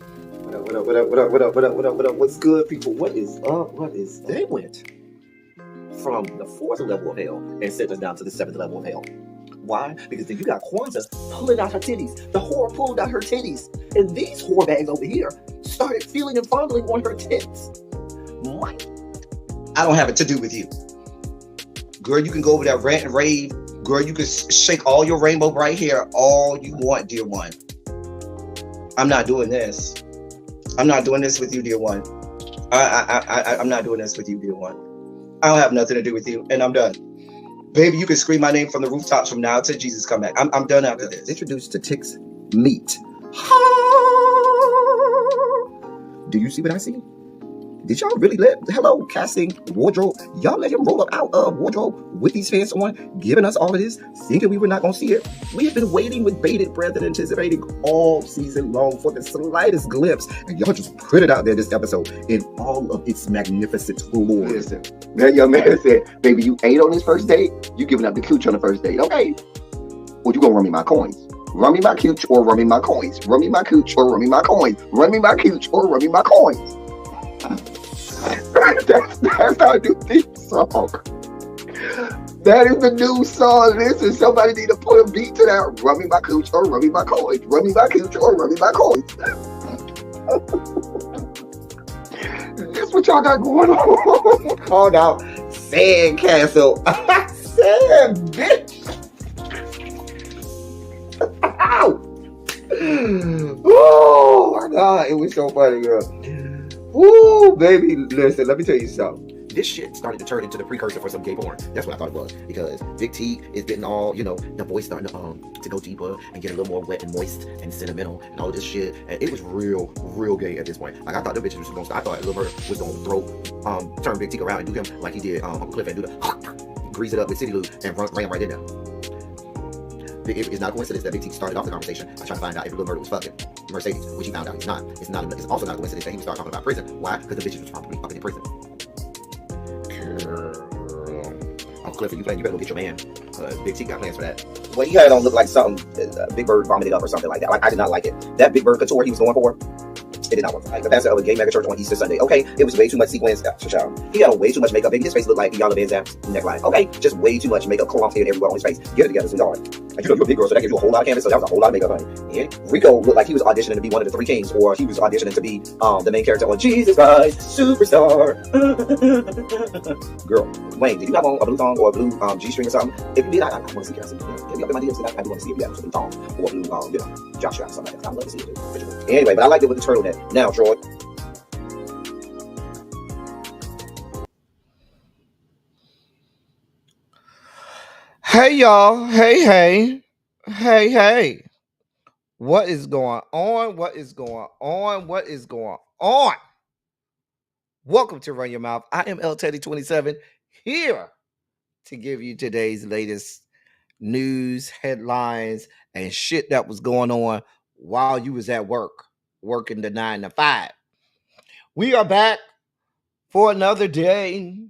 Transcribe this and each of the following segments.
What up, what up, what up, what up, what up, what up, what up, what up? What's good, people? What is up? What is They went from the fourth level of hell and sent us down to the seventh level of hell. Why? Because then you got Kwanzaa pulling out her titties. The whore pulled out her titties. And these whore bags over here started feeling and fondling on her tits. Mike. I don't have it to do with you. Girl, you can go over there, rant and rave. Girl, you can shake all your rainbow bright hair all you want, dear one. I'm not doing this. I'm not doing this with you, dear one. I'm not doing this with you, dear one. I don't have nothing to do with you, and I'm done. Baby, you can scream my name from the rooftops from now till Jesus come back. I'm done after this. Introduced to Tick's Meat. Do you see what I see? Did y'all really hello, casting wardrobe? Y'all let him roll up out of wardrobe with these fans on, giving us all of this, thinking we were not going to see it? We have been waiting with bated breath and anticipating all season long for the slightest glimpse, and y'all just put it out there this episode in all of its magnificent glory. Listen, that young man said, baby, you ate on this first date, you giving up the cooch on the first date, okay? Or you gonna run me my coins? Run me my cooch or run me my coins? Run me my cooch or run me my coins? Run me my cooch or run me my coins? That's our new theme song. That is the new song. Listen, somebody need to put a beat to that. Run me my cooch or run me my coins. Run me my cooch or run me my coins. That's what y'all got going on. Called out Sandcastle. Sand, bitch. Ow. Oh my God, it was so funny, girl. Ooh, baby, listen, let me tell you something. This shit started to turn into the precursor for some gay porn. That's what I thought it was. Because Big T is getting all, the voice starting to go deeper and get a little more wet and moist and sentimental and all of this shit. And it was real gay at this point. Like, I thought the bitches was going to start. I thought Lil Murder was going to turn Big T around and do him like he did Uncle Cliff and do the grease it up with City Lou and ran right in there. It's not a coincidence that Big T started off the conversation by trying to find out if Lil Murder was fucking Mercedes, which he found out he's not. It's also not a coincidence that he would start talking about prison. Why? Because the bitches was probably up in prison. Uncle Cliff, you better go get your man. Big T got plans for that. What he had on looked like something Big Bird vomited up or something like that. Like, I did not like it. That Big Bird couture he was going for, it did not work. Like the pastor of a gay mega church on Easter Sunday. Okay, it was way too much sequins. He had on way too much makeup. Baby, his face looked like Yala Van Zap's neckline. Okay, just way too much makeup clumped everywhere on his face. Get it together, sweetheart. And you're a big girl, so that gives you a whole lot of canvas. So that was a whole lot of makeup, honey. And Rico looked like he was auditioning to be one of the three kings, or he was auditioning to be the main character on Jesus Christ Superstar. Girl, Wayne, did you have on a blue thong or a blue G-string or something? If you did, I want to see it. Give me up in my DMs, I do want to see if you have a blue thong or a blue, jock strap or something like that. I'd love to see it too. Anyway, but I liked it with the turtleneck. Now, Troy. Hey y'all, hey. What is going on? What is going on? Welcome to Run Your Mouth. I am L Teddy 27 here to give you today's latest news, headlines, and shit that was going on while you was at work, working the 9 to 5. We are back for another day.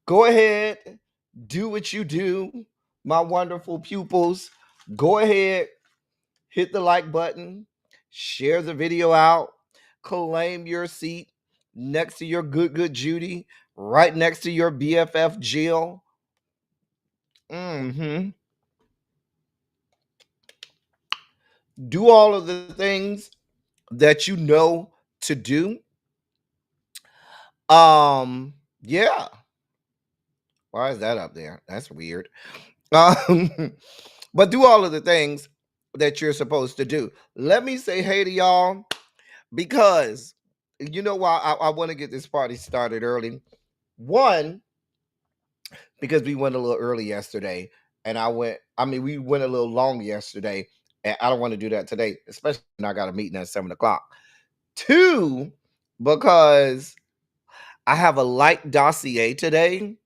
Go ahead, do what you do. My wonderful pupils, go ahead, hit the like button, share the video out, claim your seat next to your good Judy, right next to your BFF Jill. Do all of the things that you know to do. Yeah. Why is that up there? That's weird. But do all of the things that you're supposed to do. Let me say hey to y'all, because you know why I want to get this party started early. One, because we went a little early yesterday, and we went a little long yesterday, and I don't want to do that today, especially when I got a meeting at 7 o'clock. Two, because I have a light dossier today.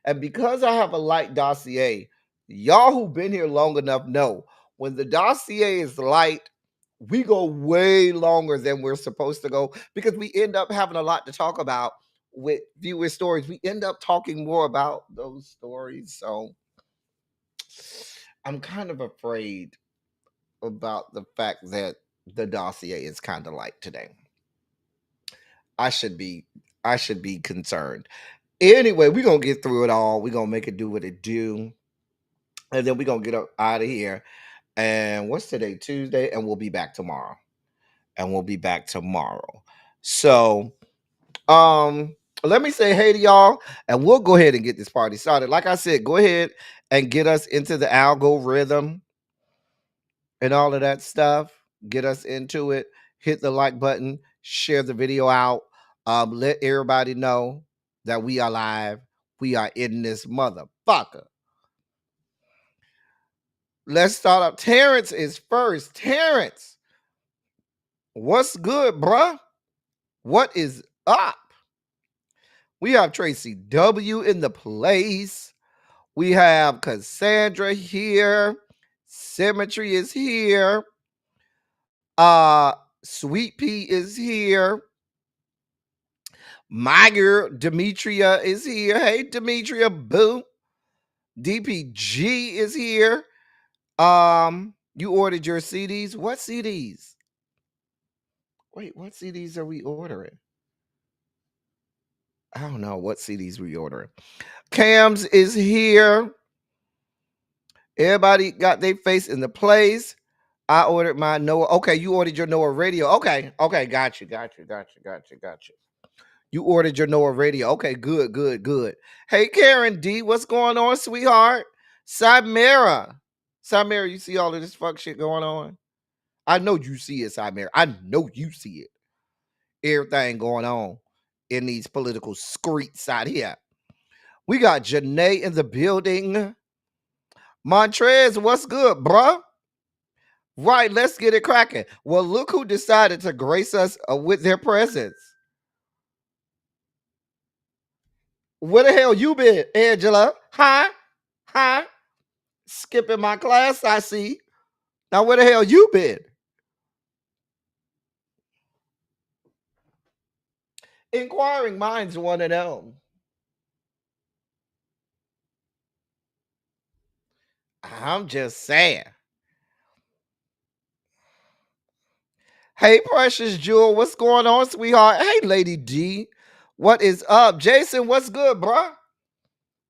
And because I have a light dossier, y'all who've been here long enough know when the dossier is light, we go way longer than we're supposed to go because we end up having a lot to talk about with viewer stories. We end up talking more about those stories. So I'm kind of afraid about the fact that the dossier is kind of like today. I should be concerned. Anyway, we're gonna get through it all. We're gonna make it do what it do. And then we're gonna get up out of here. And what's today? Tuesday, and we'll be back tomorrow. So let me say hey to y'all, and we'll go ahead and get this party started. Like I said, go ahead and get us into the algorithm and all of that stuff. Get us into it. Hit the like button, share the video out. Let everybody know that we are live. We are in this motherfucker. Let's start up. Terrence is first. Terrence, what's good, bruh? What is up? We have Tracy W in the place. We have Cassandra here. Symmetry is here. Sweet Pea is here. My girl Demetria is here. Hey, Demetria, boo. DPG is here. You ordered your CDs. What CDs? Wait, what CDs are we ordering? I don't know what CDs we ordering. Cams is here. Everybody got their face in the place. I ordered my Noah. Okay, you ordered your Noah radio. Okay, got you. You ordered your Noah radio. Okay, good. Hey, Karen D, what's going on, sweetheart? Samara, you see all of this fuck shit going on? I know you see it, Samara. I know you see it. Everything going on in these political streets out here. We got Janae in the building. Montrez, what's good, bruh? Right, let's get it cracking. Well, look who decided to grace us with their presence. Where the hell you been, Angela? Huh? Skipping my class, I see. Now, where the hell you been? Inquiring minds want to know. I'm just saying. Hey, Precious Jewel, what's going on, sweetheart? Hey, Lady D, what is up? Jason, what's good, bruh?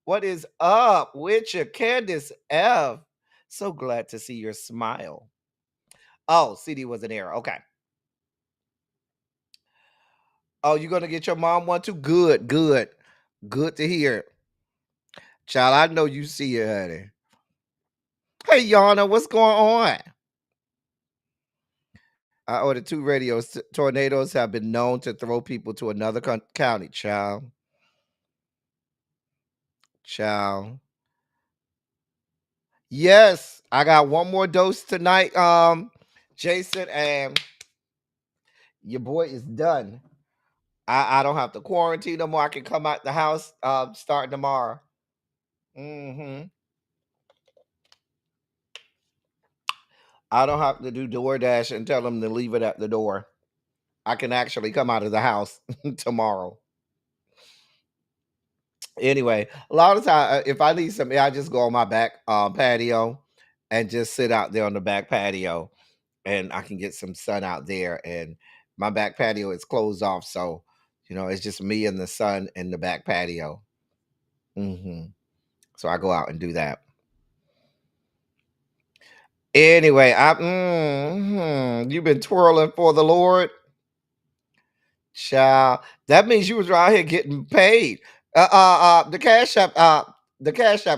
What is up with you? Candace F. So glad to see your smile. Oh, CD was an error. Okay. Oh, you're going to get your mom one too? Good. Good to hear. Child, I know you see it, honey. Hey, Yana, what's going on? I ordered 2 radios. Tornadoes have been known to throw people to another county, child. Yes, I got one more dose tonight, Jason, and your boy is done. I don't have to quarantine no more. I can come out the house starting tomorrow. I don't have to do DoorDash and tell them to leave it at the door. I can actually come out of the house tomorrow. Anyway, a lot of time, if I need something, I just go on my back patio and just sit out there on the back patio, and I can get some sun out there. And my back patio is closed off, so it's just me and the sun in the back patio. So I go out and do that. Anyway, you've been twirling for the Lord, child. That means you was around here getting paid. The CashApp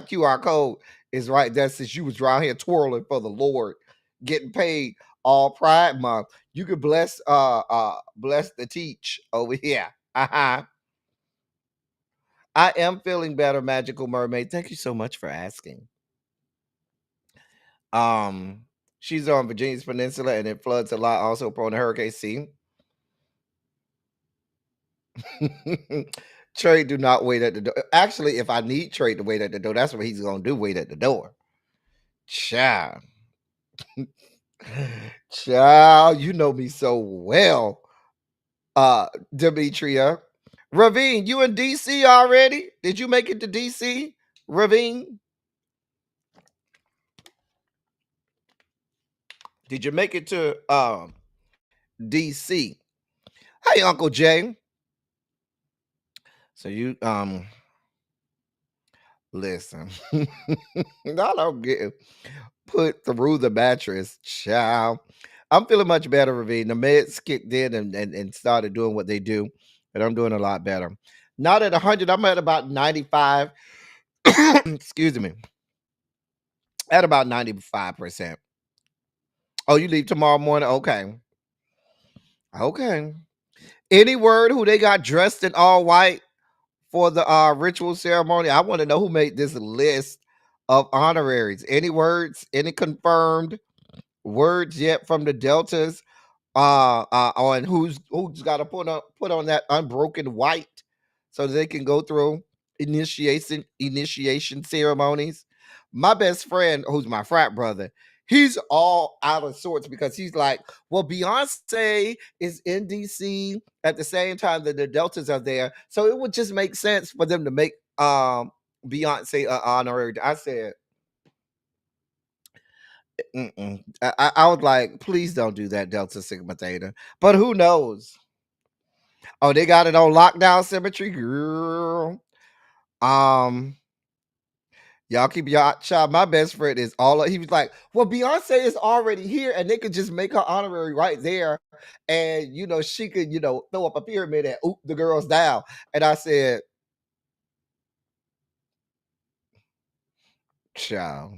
QR code is right there. Since you was around here twirling for the Lord, getting paid all Pride Month, you could bless the teach over here. I am feeling better, Magical Mermaid. Thank you so much for asking. She's on Virginia's Peninsula and it floods a lot, also prone to Hurricane C. Trey do not wait at the door. Actually, if I need Trey to wait at the door, that's what he's gonna do, wait at the door. Child. Child, you know me so well. Demetria. Ravine, you in DC already? Did you make it to DC? Ravine? Did you make it to DC. Hey, Uncle Jay. So you listen. I don't get put through the mattress, child. I'm feeling much better, Ravine. The meds kicked in and started doing what they do, and I'm doing a lot better. Not at 100, I'm at about 95. Excuse me, at about 95%. Oh, you leave tomorrow morning? Okay. Okay. Any word who they got dressed in all white for the ritual ceremony? I want to know who made this list of honoraries. Any words? Any confirmed words yet from the Deltas on who's got to put on that unbroken white so that they can go through initiation ceremonies. My best friend, who's my frat brother, he's all out of sorts because he's like, well, Beyonce is in DC at the same time that the Deltas are there, so it would just make sense for them to make Beyonce an honorary. I said, mm-mm. I was like, please don't do that, Delta Sigma Theta. But who knows? Oh, they got it on lockdown symmetry, girl. Um, y'all keep your child. My best friend is all. He was like, well, Beyonce is already here, and they could just make her honorary right there, and she could throw up a pyramid and oop the girls down. And I said, child.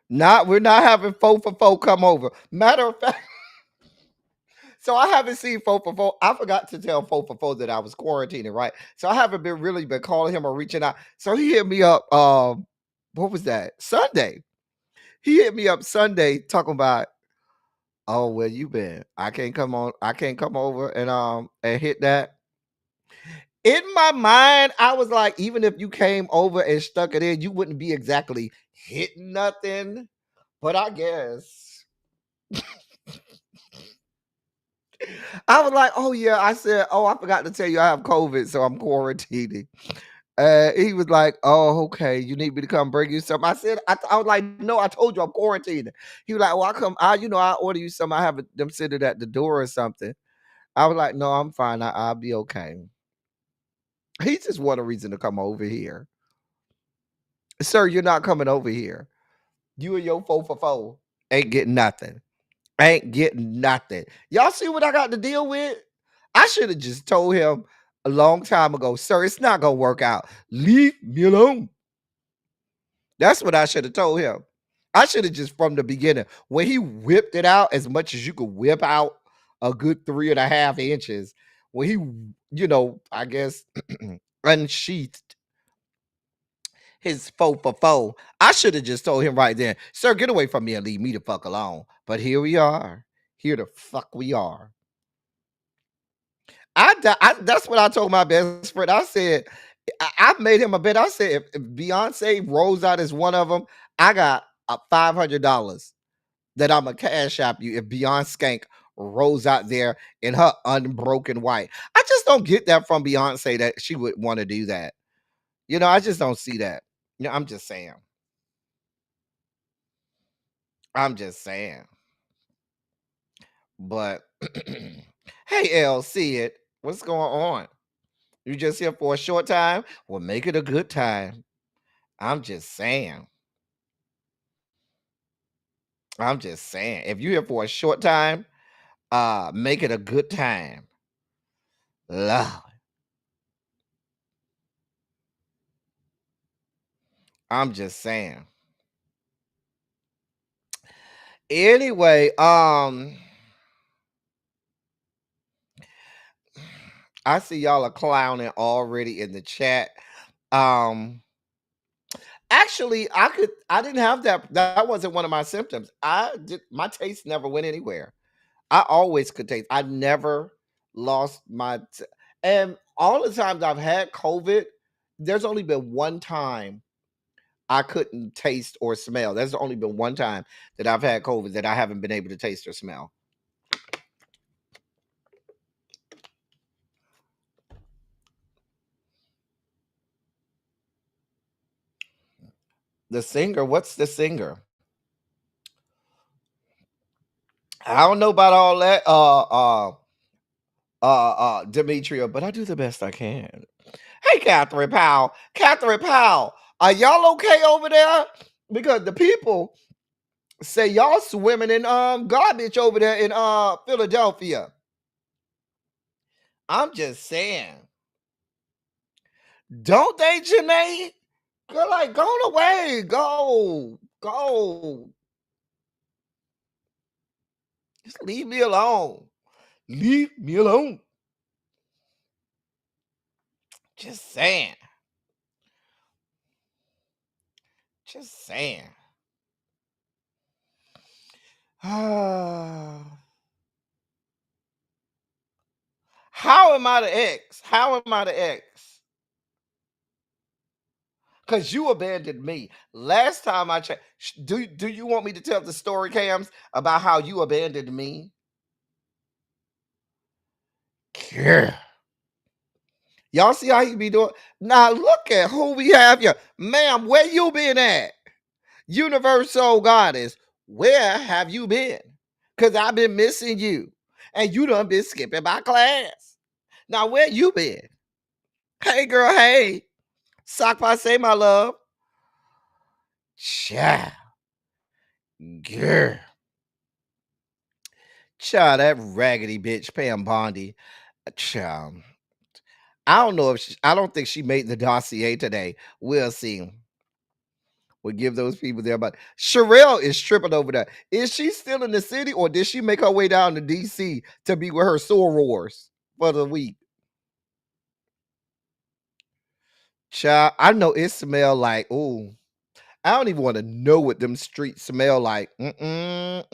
We're not having 4 for 4 come over. Matter of fact. So I haven't seen 4 for 4. I forgot to tell 4 for 4 that I was quarantining, right? So I haven't been calling him or reaching out. So he hit me up. What was that? Sunday. He hit me up Sunday talking about, oh, where you been? I can't come on. I can't come over and hit that. In my mind, I was like, even if you came over and stuck it in, you wouldn't be exactly hitting nothing. But I guess. I was like, oh yeah. I said, oh, I forgot to tell you I have COVID, so I'm quarantining. He was like, oh, okay. You need me to come bring you something. I said, I was like, no, I told you I'm quarantining. He was like, well, I order you some. I have them sitting at the door or something. I was like, no, I'm fine. I'll be okay. He just want a reason to come over here. Sir, you're not coming over here. You and your 4 for 4 ain't getting nothing. Ain't getting nothing. Y'all see what I got to deal with? I should have just told him a long time ago, sir, it's not gonna work out. Leave me alone. That's what I should have told him. I should have just from the beginning, when he whipped it out as much as you could whip out a good 3.5 inches, when he, I guess unsheathed his 4 for 4. I should have just told him right then, sir, get away from me and leave me the fuck alone. But here we are. Here the fuck we are. That's what I told my best friend. I said, I made him a bet. I said, if Beyonce rolls out as one of them, I got $500 that I'm a cash app you if Beyonce Skank rolls out there in her unbroken white. I just don't get that from Beyonce that she would want to do that. I just don't see that. I'm just saying. I'm just saying. But hey, L, see it. What's going on? You just here for a short time? Well, make it a good time. I'm just saying. I'm just saying. If you're here for a short time, make it a good time. Lord. I'm just saying. Anyway, I see y'all are clowning already in the chat. Actually, I didn't have that. That wasn't one of my symptoms. My taste never went anywhere. I always could taste. I never lost and all the times I've had COVID, there's only been one time I couldn't taste or smell. There's only been one time that I've had COVID that I haven't been able to taste or smell. The singer, what's the singer? I don't know about all that, Demetria, but I do the best I can. Hey, Catherine Powell. Catherine Powell, are y'all okay over there? Because the people say y'all swimming in garbage over there in Philadelphia. I'm just saying. Don't they, Janae? Go like, go away. Go. Just leave me alone. Leave me alone. Just saying. Just saying. How am I the ex? How am I the ex? Because you abandoned me. Last time I checked, do you want me to tell the story, Cams, about how you abandoned me? Yeah. Y'all see how you be doing? Now look at who we have here. Ma'am, where you been at? Universal Goddess, where have you been? Because I've been missing you. And you done been skipping my class. Now, where you been? Hey, girl, hey. Sock passe, my love. Child. Girl. Child, that raggedy bitch, Pam Bondi. Child. I don't know if I don't think she made the dossier today. We'll see. We'll give those people there. But Sherelle is tripping over there. Is she still in the city or did she make her way down to DC to be with her sorors for the week? Child, I know it smell like, oh, I don't even want to know what them streets smell like. No,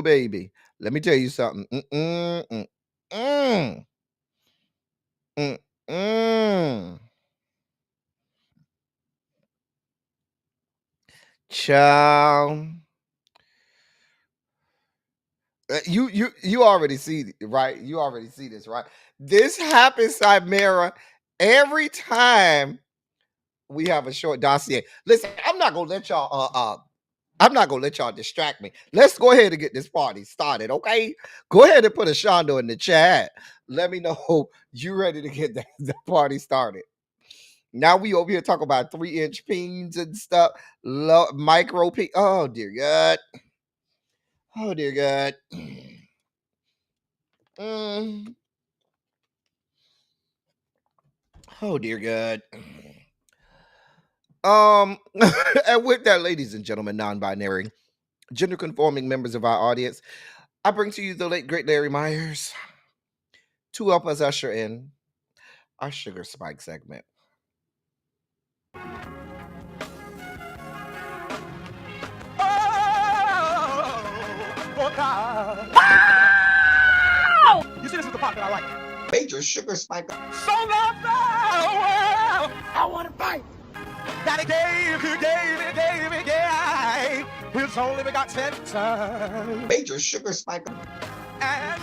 baby. Let me tell you something. Child. You already see it, right? You already see this, right? This happens, Chimera, every time we have a short dossier. Listen, I'm not gonna let y'all distract me. Let's go ahead and get this party started, okay? Go ahead and put a Shondo in the chat. Let me know you ready to get the party started. Now we over here talking about 3-inch pings and stuff, micro ping. Oh dear God. Oh dear God. Oh dear God. And with that, ladies and gentlemen, non-binary, gender-conforming members of our audience, I bring to you the late great Larry Myers to help us usher in our sugar spike segment. Oh God. You see, this is the part that I like. Major sugar spike. So love now, I want to fight. That he gave, his only begotten son. Major sugar spike. And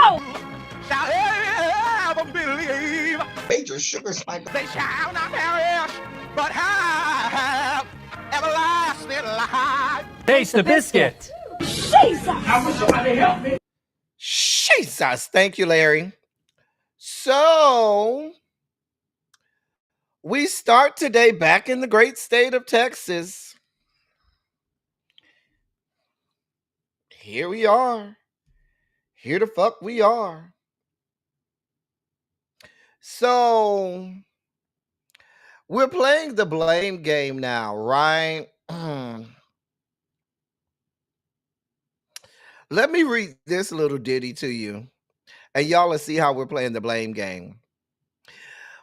who shall ever believe? Major sugar spike. They shall not perish, but have everlasting life. Taste the biscuit. Jesus! I wish somebody help me. Jesus, thank you, Larry. So we start today back in the great state of Texas. Here we are. Here the fuck we are. So we're playing the blame game now, right? Let me read this little ditty to you, and y'all will see how we're playing the blame game.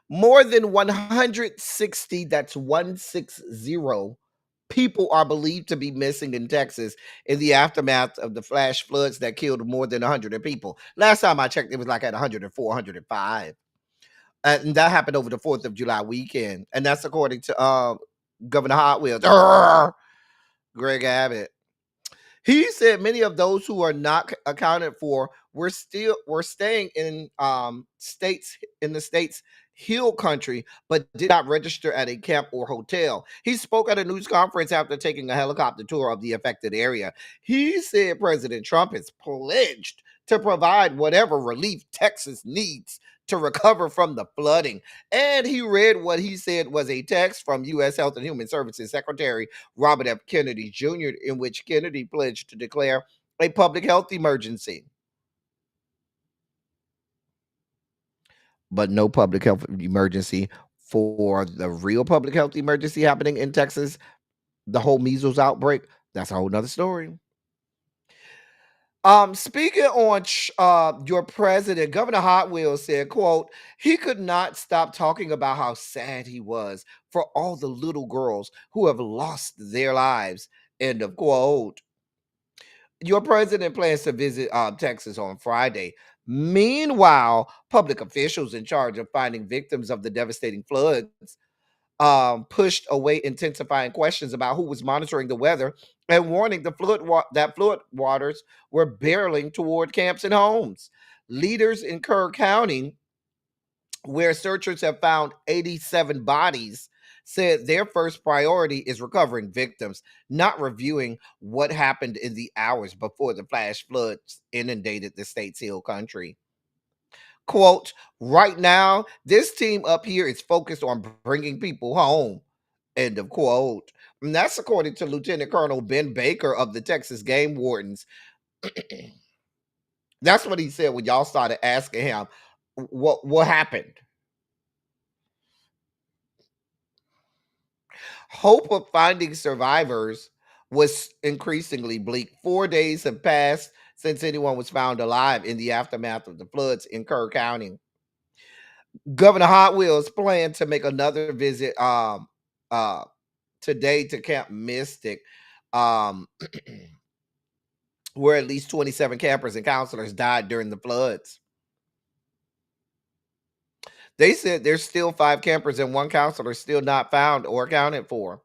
More than 160, that's 160, people are believed to be missing in Texas in the aftermath of the flash floods that killed more than 100 people. Last time I checked, it was like at 104, 105. And that happened over the 4th of July weekend. And that's according to Governor Hot Wheels, Greg Abbott. He said many of those who are not accounted for were staying in the states Hill Country, but did not register at a camp or hotel. He spoke at a news conference after taking a helicopter tour of the affected area. He said President Trump is pledged to provide whatever relief Texas needs to recover from the flooding. And he read what he said was a text from U.S. Health and Human Services Secretary Robert F. Kennedy Jr., in which Kennedy pledged to declare a public health emergency. But no public health emergency for the real public health emergency happening in Texas, the whole measles outbreak. That's a whole nother story. Speaking on your president, Governor Hot Wheels said, quote, he could not stop talking about how sad he was for all the little girls who have lost their lives, end of quote. Your president plans to visit Texas on Friday. Meanwhile, public officials in charge of finding victims of the devastating floods pushed away intensifying questions about who was monitoring the weather and warning the that flood waters were barreling toward camps and homes. Leaders in Kerr County, where searchers have found 87 bodies, said their first priority is recovering victims, not reviewing what happened in the hours before the flash floods inundated the state's hill country. Quote, right now, this team up here is focused on bringing people home, end of quote. And that's according to Lieutenant Colonel Ben Baker of the Texas Game Wardens. That's what he said when y'all started asking him what happened. Hope of finding survivors was increasingly bleak. 4 days have passed since anyone was found alive in the aftermath of the floods in Kerr County. Governor Hot Wheels planned to make another visit today to Camp Mystic, where at least 27 campers and counselors died during the floods. They said there's still 5 campers and 1 counselor still not found or accounted for.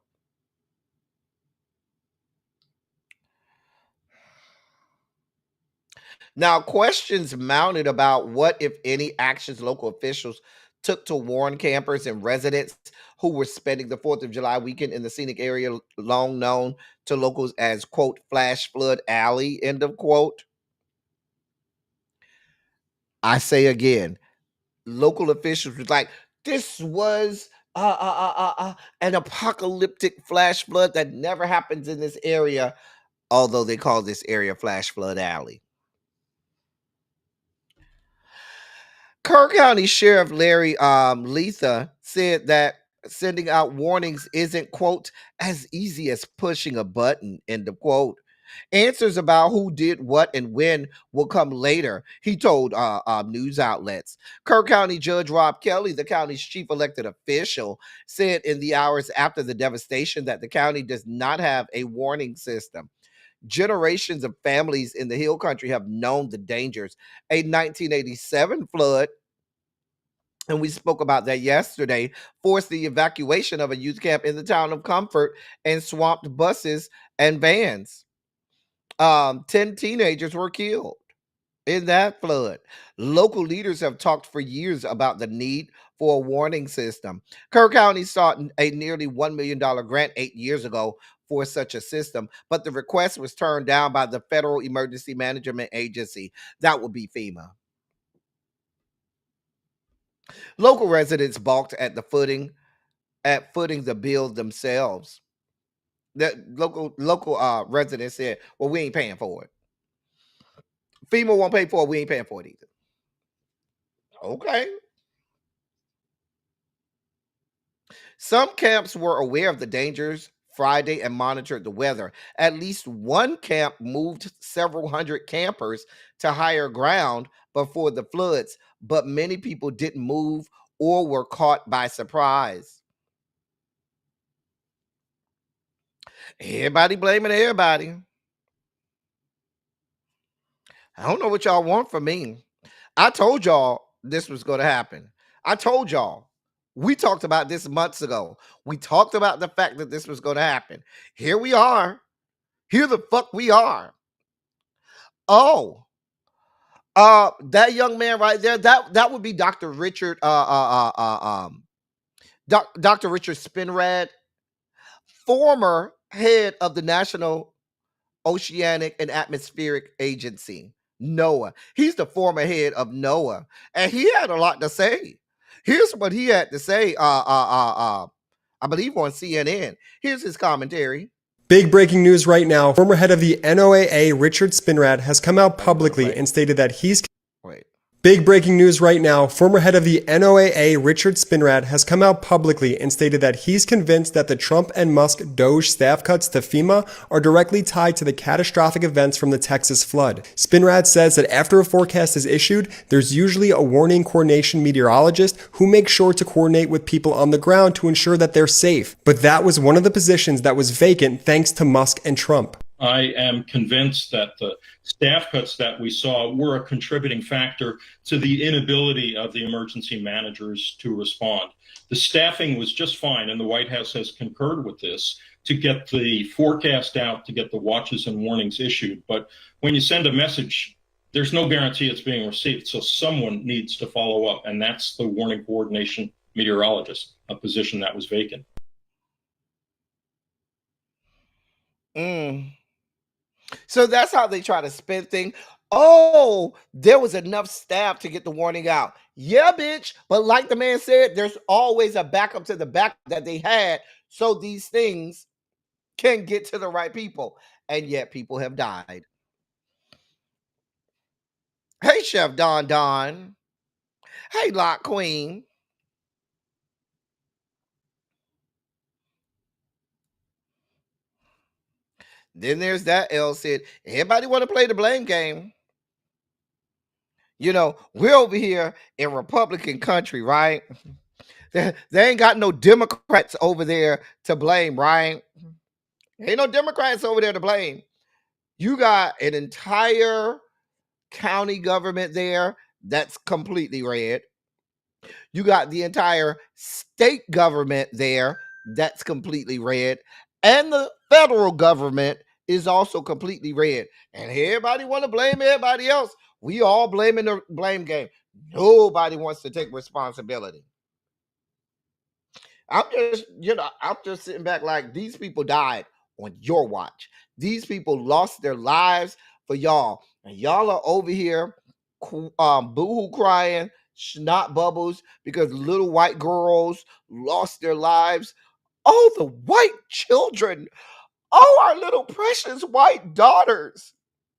Now, questions mounted about what, if any, actions local officials took to warn campers and residents who were spending the 4th of July weekend in the scenic area long known to locals as, quote, Flash Flood Alley, end of quote. I say again, local officials was like, this was an apocalyptic flash flood that never happens in this area, although they call this area Flash Flood Alley. Kerr County Sheriff Larry Letha said that sending out warnings isn't, quote, as easy as pushing a button, end of quote. Answers about who did what and when will come later, he told news outlets. Kerr County Judge Rob Kelly, the county's chief elected official, said in the hours after the devastation that the county does not have a warning system. Generations of families in the Hill Country have known the dangers. A 1987 flood, and we spoke about that yesterday, forced the evacuation of a youth camp in the town of Comfort and swamped buses and vans. 10 teenagers were killed in that flood. Local leaders have talked for years about the need for a warning system. Kerr County sought a nearly $1 million grant 8 years ago for such a system, but the request was turned down by the Federal Emergency Management Agency. That would be FEMA. Local residents balked at footing the bill themselves. The local residents said, well, we ain't paying for it. FEMA won't pay for it. We ain't paying for it either. Okay. Some camps were aware of the dangers Friday and monitored the weather. At least one camp moved several hundred campers to higher ground before the floods, but many people didn't move or were caught by surprise. Everybody blaming everybody. I don't know what y'all want from me. I told y'all this was going to happen. I told y'all. We talked about this months ago. We talked about the fact that this was going to happen. Here we are. Here the fuck we are. Oh, That young man right there, that would be Dr. Richard, Dr. Richard Spinrad, former head of the National Oceanic and Atmospheric Agency, NOAA. He's the former head of NOAA, and he had a lot to say. Here's what he had to say. I believe on CNN. Here's his commentary. Big breaking news right now. Former head of the NOAA, Richard Spinrad, has come out publicly and stated that he's... Wait. Big breaking news right now. Former head of the NOAA, Richard Spinrad, has come out publicly and stated that he's convinced that the Trump and Musk Doge staff cuts to FEMA are directly tied to the catastrophic events from the Texas flood. Spinrad says that after a forecast is issued, there's usually a warning coordination meteorologist who makes sure to coordinate with people on the ground to ensure that they're safe. But that was one of the positions that was vacant thanks to Musk and Trump. I am convinced that the staff cuts that we saw were a contributing factor to the inability of the emergency managers to respond. The staffing was just fine, and the White House has concurred with this to get the forecast out, to get the watches and warnings issued. But when you send a message, there's no guarantee it's being received. So someone needs to follow up, and that's the warning coordination meteorologist, a position that was vacant. So that's how they try to spin things. Oh, there was enough staff to get the warning out. Yeah, bitch. But like the man said, there's always a backup to the backup that they had, so these things can get to the right people. And yet people have died. Hey, Chef Don Don. Hey, Lock Queen. Then there's that L said, everybody want to play the blame game. You know, we're over here in Republican country, right? They ain't got no Democrats over there to blame, right? Ain't no Democrats over there to blame. You got an entire county government there that's completely red. You got the entire state government there that's completely red. And the federal government is also completely red. And everybody want to blame everybody else. We all blaming the blame game. Nobody wants to take responsibility. I'm just sitting back like, these people died on your watch. These people lost their lives for y'all. And y'all are over here boo-hoo crying, snot bubbles, because little white girls lost their lives. Oh, the white children. Oh, our little precious white daughters.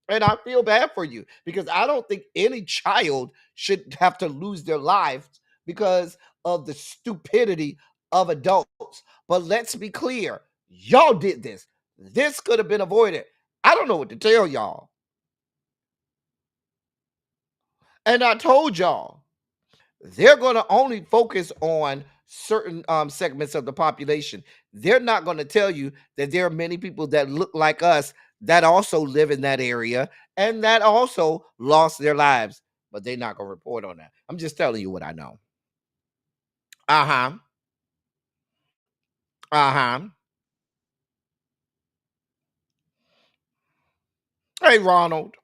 And I feel bad for you, because I don't think any child should have to lose their lives because of the stupidity of adults. But let's be clear. Y'all did this. This could have been avoided. I don't know what to tell y'all. And I told y'all, they're going to only focus on certain segments of the population. They're not going to tell you that there are many people that look like us that also live in that area and that also lost their lives. But they're not going to report on that. I'm just telling you what I know. Uh-huh. Hey, Ronald.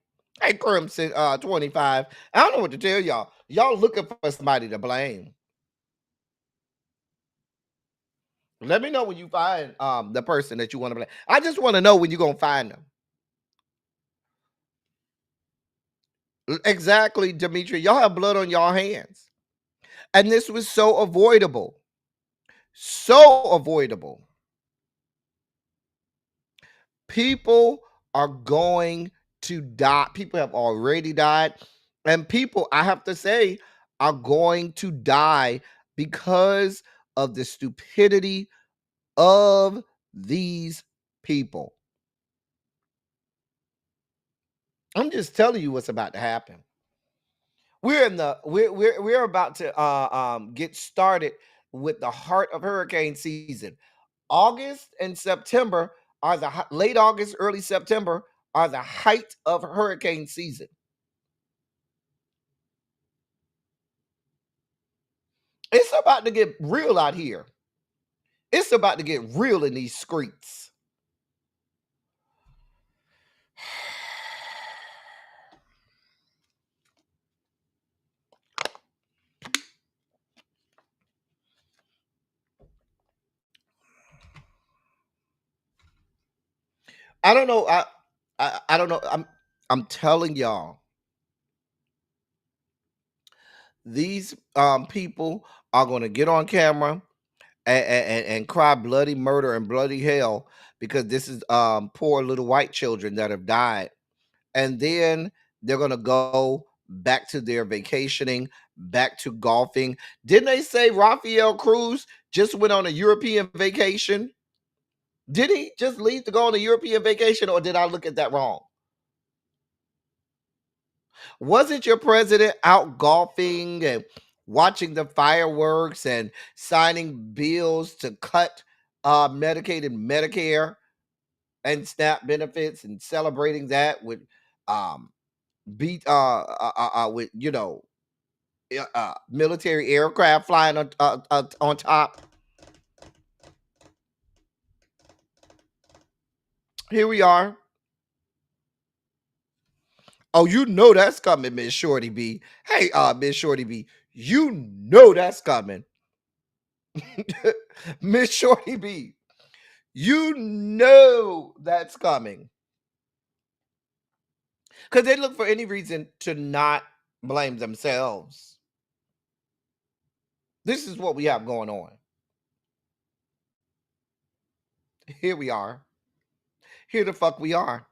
Hey, Crimson 25. I don't know what to tell y'all. Y'all looking for somebody to blame. Let me know when you find the person that you want to blame. I just want to know when you're going to find them. Exactly, Dimitri. Y'all have blood on y'all hands. And this was so avoidable. So avoidable. People are going to die. People have already died. And people, I have to say, are going to die because of the stupidity of these people. I'm just telling you what's about to happen. We're about to get started with the heart of hurricane season. August and September are late August, early September are the height of hurricane season. It's about to get real out here. It's about to get real in these streets. I don't know. I don't know. I'm telling y'all, these people are going to get on camera and cry bloody murder and bloody hell because this is poor little white children that have died, and then they're going to go back to their vacationing, back to golfing. Didn't they say Rafael Cruz just went on a European vacation? Did he just leave to go on a European vacation, or did I look at that wrong? Wasn't your president out golfing and watching the fireworks and signing bills to cut Medicaid and Medicare and SNAP benefits and celebrating that with um with military aircraft flying on top? Here we are. Oh, you know that's coming, Miss Shorty B. Hey, Miss Shorty B, you know that's coming. Miss Shorty B, you know that's coming. Because they look for any reason to not blame themselves. This is what we have going on. Here we are. Here the fuck we are.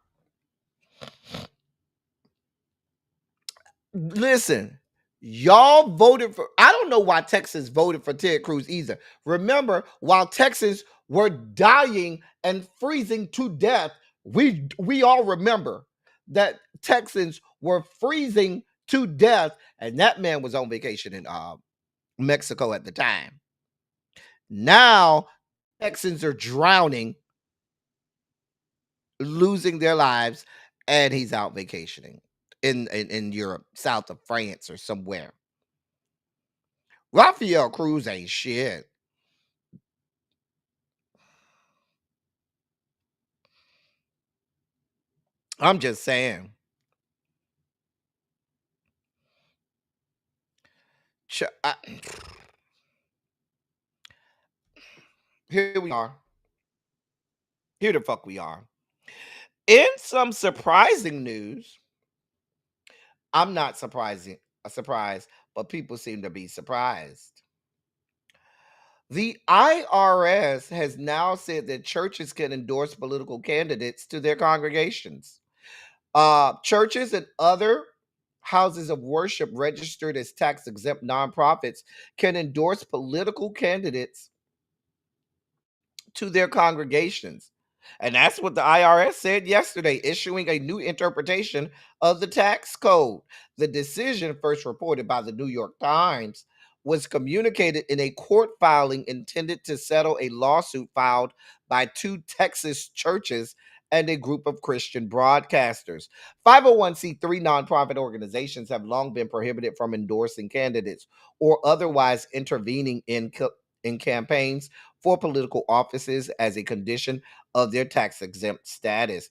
Listen, y'all voted for, I don't know why Texas voted for Ted Cruz either. Remember, while Texans were dying and freezing to death, we all remember that Texans were freezing to death, and that man was on vacation in Mexico at the time. Now Texans are drowning, losing their lives, and he's out vacationing in Europe, south of France or somewhere. Rafael Cruz ain't shit. I'm just saying. Here we are. Here the fuck we are. In some surprising news, I'm not surprised, but people seem to be surprised. The IRS has now said that churches can endorse political candidates to their congregations. Churches and other houses of worship registered as tax-exempt nonprofits can endorse political candidates to their congregations. And that's what the IRS said yesterday, issuing a new interpretation of the tax code. The decision, first reported by the New York Times, was communicated in a court filing intended to settle a lawsuit filed by two Texas churches and a group of Christian broadcasters. 501c3 nonprofit organizations have long been prohibited from endorsing candidates or otherwise intervening in campaigns for political offices as a condition of their tax-exempt status.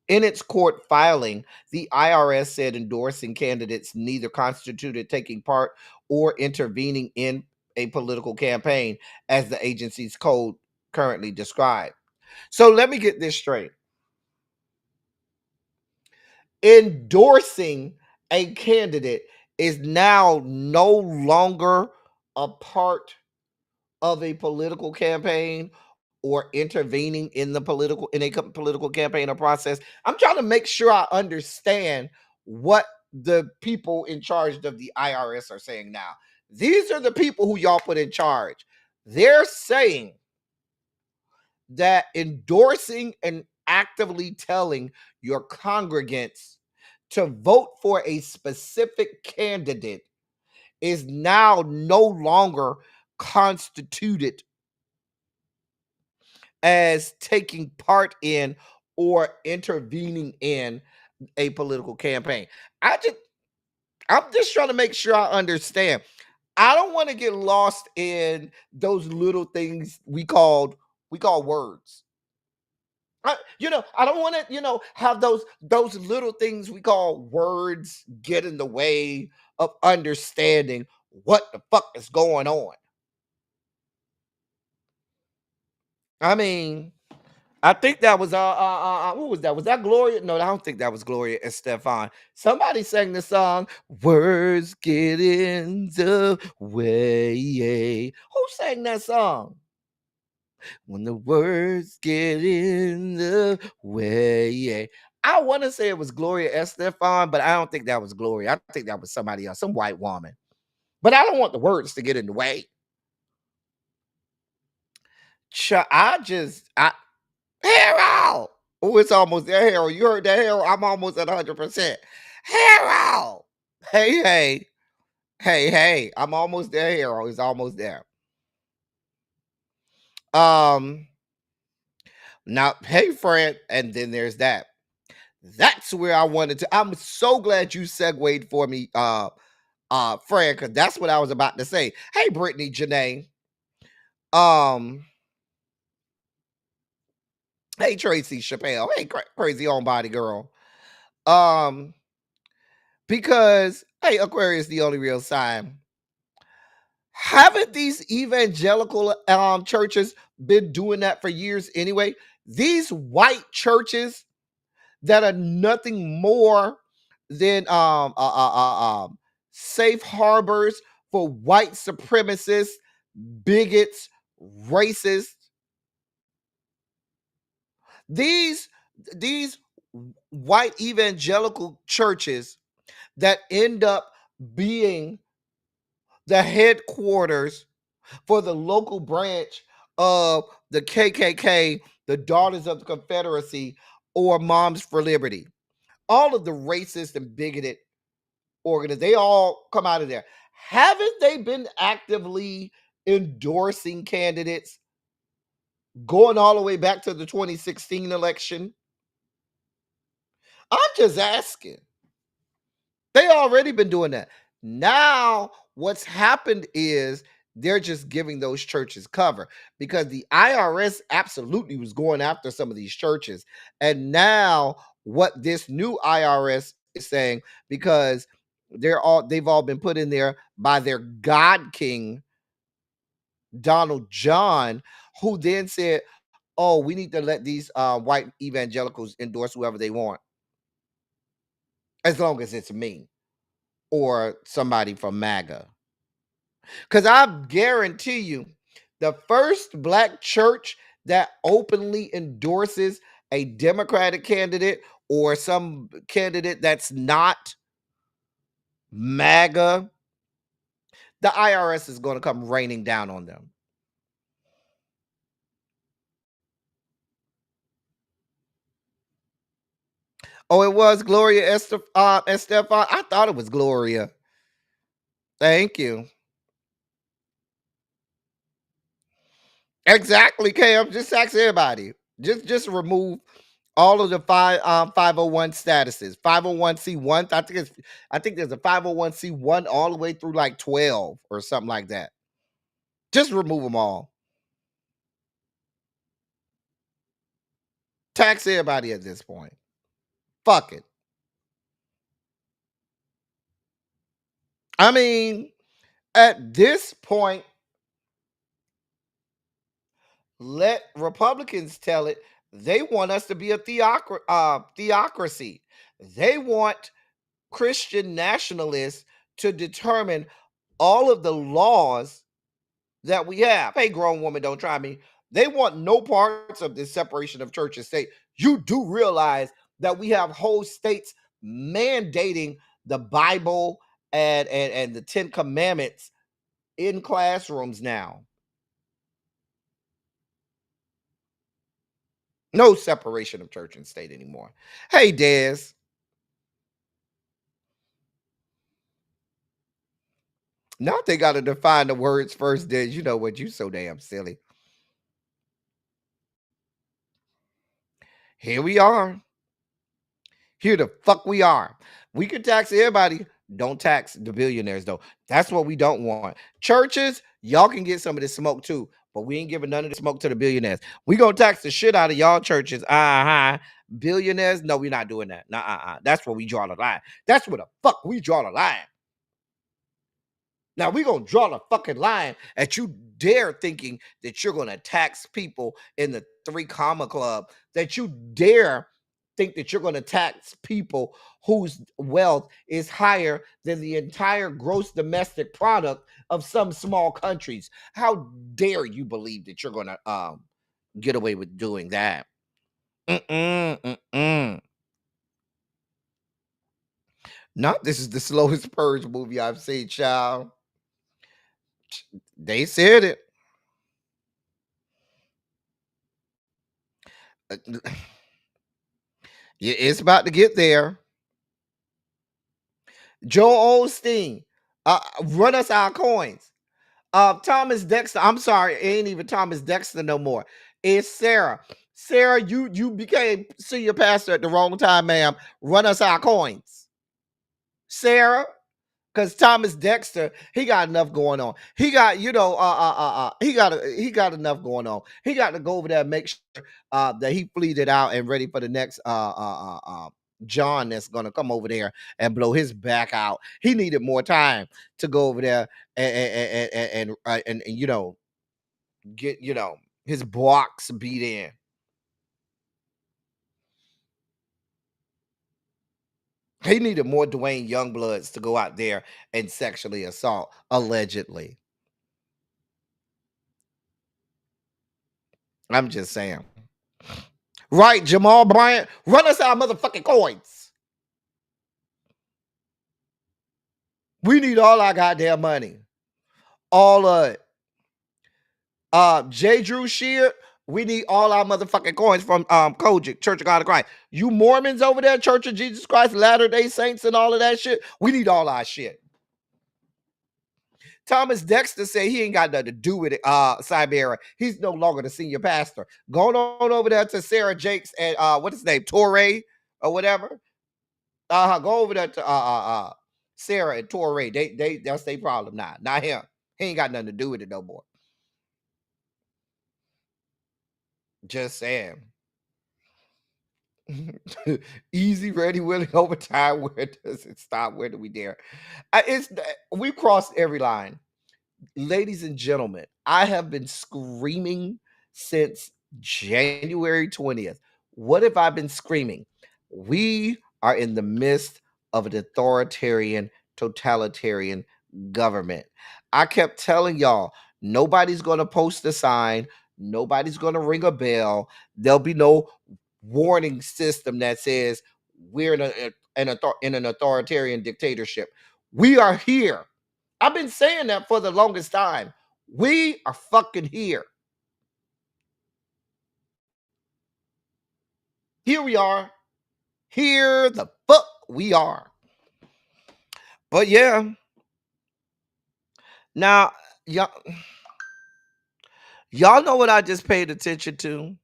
In its court filing, the IRS said endorsing candidates neither constituted taking part or intervening in a political campaign, as the agency's code currently described. So let me get this straight. Endorsing a candidate is now no longer a part of a political campaign or intervening in a political campaign or process. I'm trying to make sure I understand what the people in charge of the IRS are saying now. These are the people who y'all put in charge. They're saying that endorsing and actively telling your congregants to vote for a specific candidate is now no longer constituted as taking part in or intervening in a political campaign. I'm just trying to make sure I understand. I don't want to get lost in those little things we call words. I don't want to, have those little things we call words get in the way of understanding what the fuck is going on. I mean, I think that was what was that? Was that Gloria? No, I don't think that was Gloria and Stefan. Somebody sang the song "Words Get in the Way." Who sang that song? When the words get in the way. I want to say it was Gloria Estefan, but I don't think that was Gloria. I think that was somebody else, some white woman. But I don't want the words to get in the way. Harold. Oh, it's almost there, Harold. You heard that, Harold? I'm almost at 100%. Harold. Hey. I'm almost there, Harold. It's almost there. Now, hey, Fred, and then there's that. That's where I wanted to. I'm so glad you segued for me, Fred, because that's what I was about to say. Hey, Brittany Janae. Hey, Tracy Chappelle. Hey, crazy on body girl. Because hey, Aquarius, the only real sign. Haven't these evangelical churches been doing that for years anyway? These white churches that are nothing more than safe harbors for white supremacists, bigots, racists. These white evangelical churches that end up being the headquarters for the local branch of the KKK, the Daughters of the Confederacy, or Moms for Liberty. All of the racist and bigoted organizations, they all come out of there. Haven't they been actively endorsing candidates going all the way back to the 2016 election? I'm just asking. They already been doing that. Now, what's happened is they're just giving those churches cover because the IRS absolutely was going after some of these churches. And now what this new IRS is saying, because they've all been put in there by their God King, Donald John, who then said, oh, we need to let these white evangelicals endorse whoever they want, as long as it's me or somebody from MAGA. Because I guarantee you, the first black church that openly endorses a Democratic candidate or some candidate that's not MAGA, the IRS is going to come raining down on them. Oh, it was Gloria Estefan. I thought it was Gloria. Thank you. Exactly, Cam. Just ask everybody. Just remove all of the 501 statuses. 501c1. I think there's a 501c1 all the way through like 12 or something like that. Just remove them all. Tax everybody at this point. Fuck it. I mean, at this point, let Republicans tell it. They want us to be a theocracy. They want Christian nationalists to determine all of the laws that we have. Hey, grown woman, don't try me. They want no parts of this separation of church and state. You do realize that we have whole states mandating the Bible and the 10 Commandments in classrooms now. No separation of church and state anymore. Hey, Des. Now they got to define the words first, Des. You know what? You so damn silly. Here we are. Here the fuck we are. We can tax everybody. Don't tax the billionaires, though. That's what we don't want. Churches, y'all can get some of this smoke too, but we ain't giving none of the smoke to the billionaires. We gonna tax the shit out of y'all churches. Billionaires, no, we're not doing that. That's where we draw the line. That's where the fuck we draw the line. Now we're gonna draw the fucking line at you dare thinking that you're gonna tax people in the 3 comma club, that you dare think that you're gonna tax people whose wealth is higher than the entire gross domestic product of some small countries. How dare you believe that you're gonna get away with doing that? Not this is the slowest purge movie I've seen, child. They said it. It's about to get there. Joel Osteen, run us our coins. Thomas Dexter, I'm sorry, it ain't even Thomas Dexter no more. It's Sarah. Sarah, you became senior pastor at the wrong time, ma'am. Run us our coins. Sarah, because Thomas Dexter, he got enough going on. He got, he got enough going on. He got to go over there and make sure that he fleeted out and ready for the next John that's gonna come over there and blow his back out. He needed more time to go over there and get his blocks beat in. He needed more Dwayne Youngbloods to go out there and sexually assault, allegedly. I'm just saying. Right, Jamal Bryant, run us our motherfucking coins. We need all our goddamn money. All of it. J. Drew Sheard, we need all our motherfucking coins from Kojic, Church of God of Christ. You Mormons over there, Church of Jesus Christ, Latter-day Saints and all of that shit, we need all our shit. Thomas Dexter said he ain't got nothing to do with it, Siberia. He's no longer the senior pastor. Going on over there to Sarah Jakes and what's his name, Torrey or whatever. Go over there to Sarah and Torrey. They that's their problem now. Not him. He ain't got nothing to do with it no more. Just saying. Easy, ready, willing, overtime. Where does it stop? Where do we dare? We crossed every line. Ladies and gentlemen, I have been screaming since January 20th. What have I been screaming? We are in the midst of an authoritarian, totalitarian government. I kept telling y'all, nobody's going to post a sign. Nobody's going to ring a bell. There'll be no warning system that says we're in an authoritarian dictatorship. We are here. I've been saying that for the longest time. We are fucking here. Here we are. Here the fuck we are. But yeah. Now, y'all know what I just paid attention to?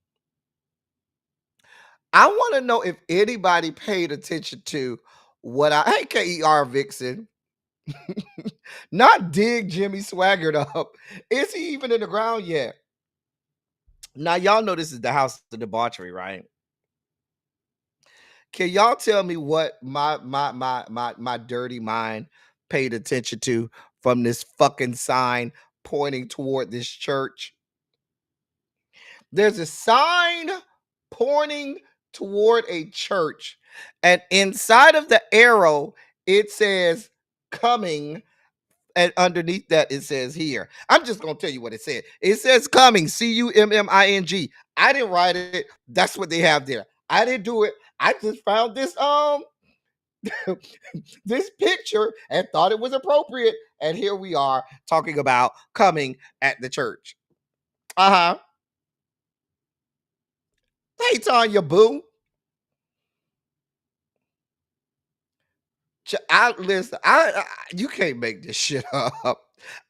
I want to know if anybody paid attention to what hey, KER Vixen. Not dig Jimmy swaggered up. Is he even in the ground yet? Now, y'all know this is the house of debauchery, right? Can y'all tell me what my dirty mind paid attention to from this fucking sign pointing toward this church? There's a sign pointing toward a church, and inside of the arrow, it says coming, and underneath that, it says here. I'm just going to tell you what it said. It says coming, CUMMING. I didn't write it. That's what they have there. I didn't do it. I just found this this picture and thought it was appropriate. And here we are talking about coming at the church. Hey, Tanya Boo. Listen, you can't make this shit up.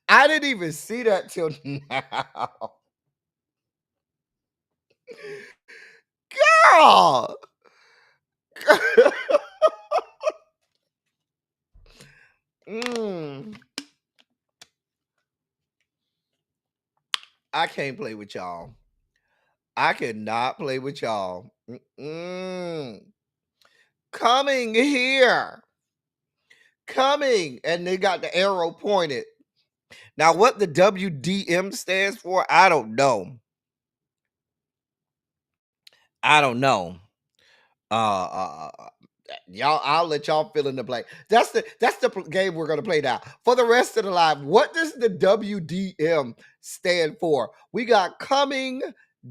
I didn't even see that till now. Girl. I can't play with y'all. I cannot play with y'all. Coming here. Coming. And they got the arrow pointed. Now, what the WDM stands for, I don't know. I don't know. Y'all, I'll let y'all fill in the blank. That's the game we're gonna play now. For the rest of the live, what does the WDM stand for? We got coming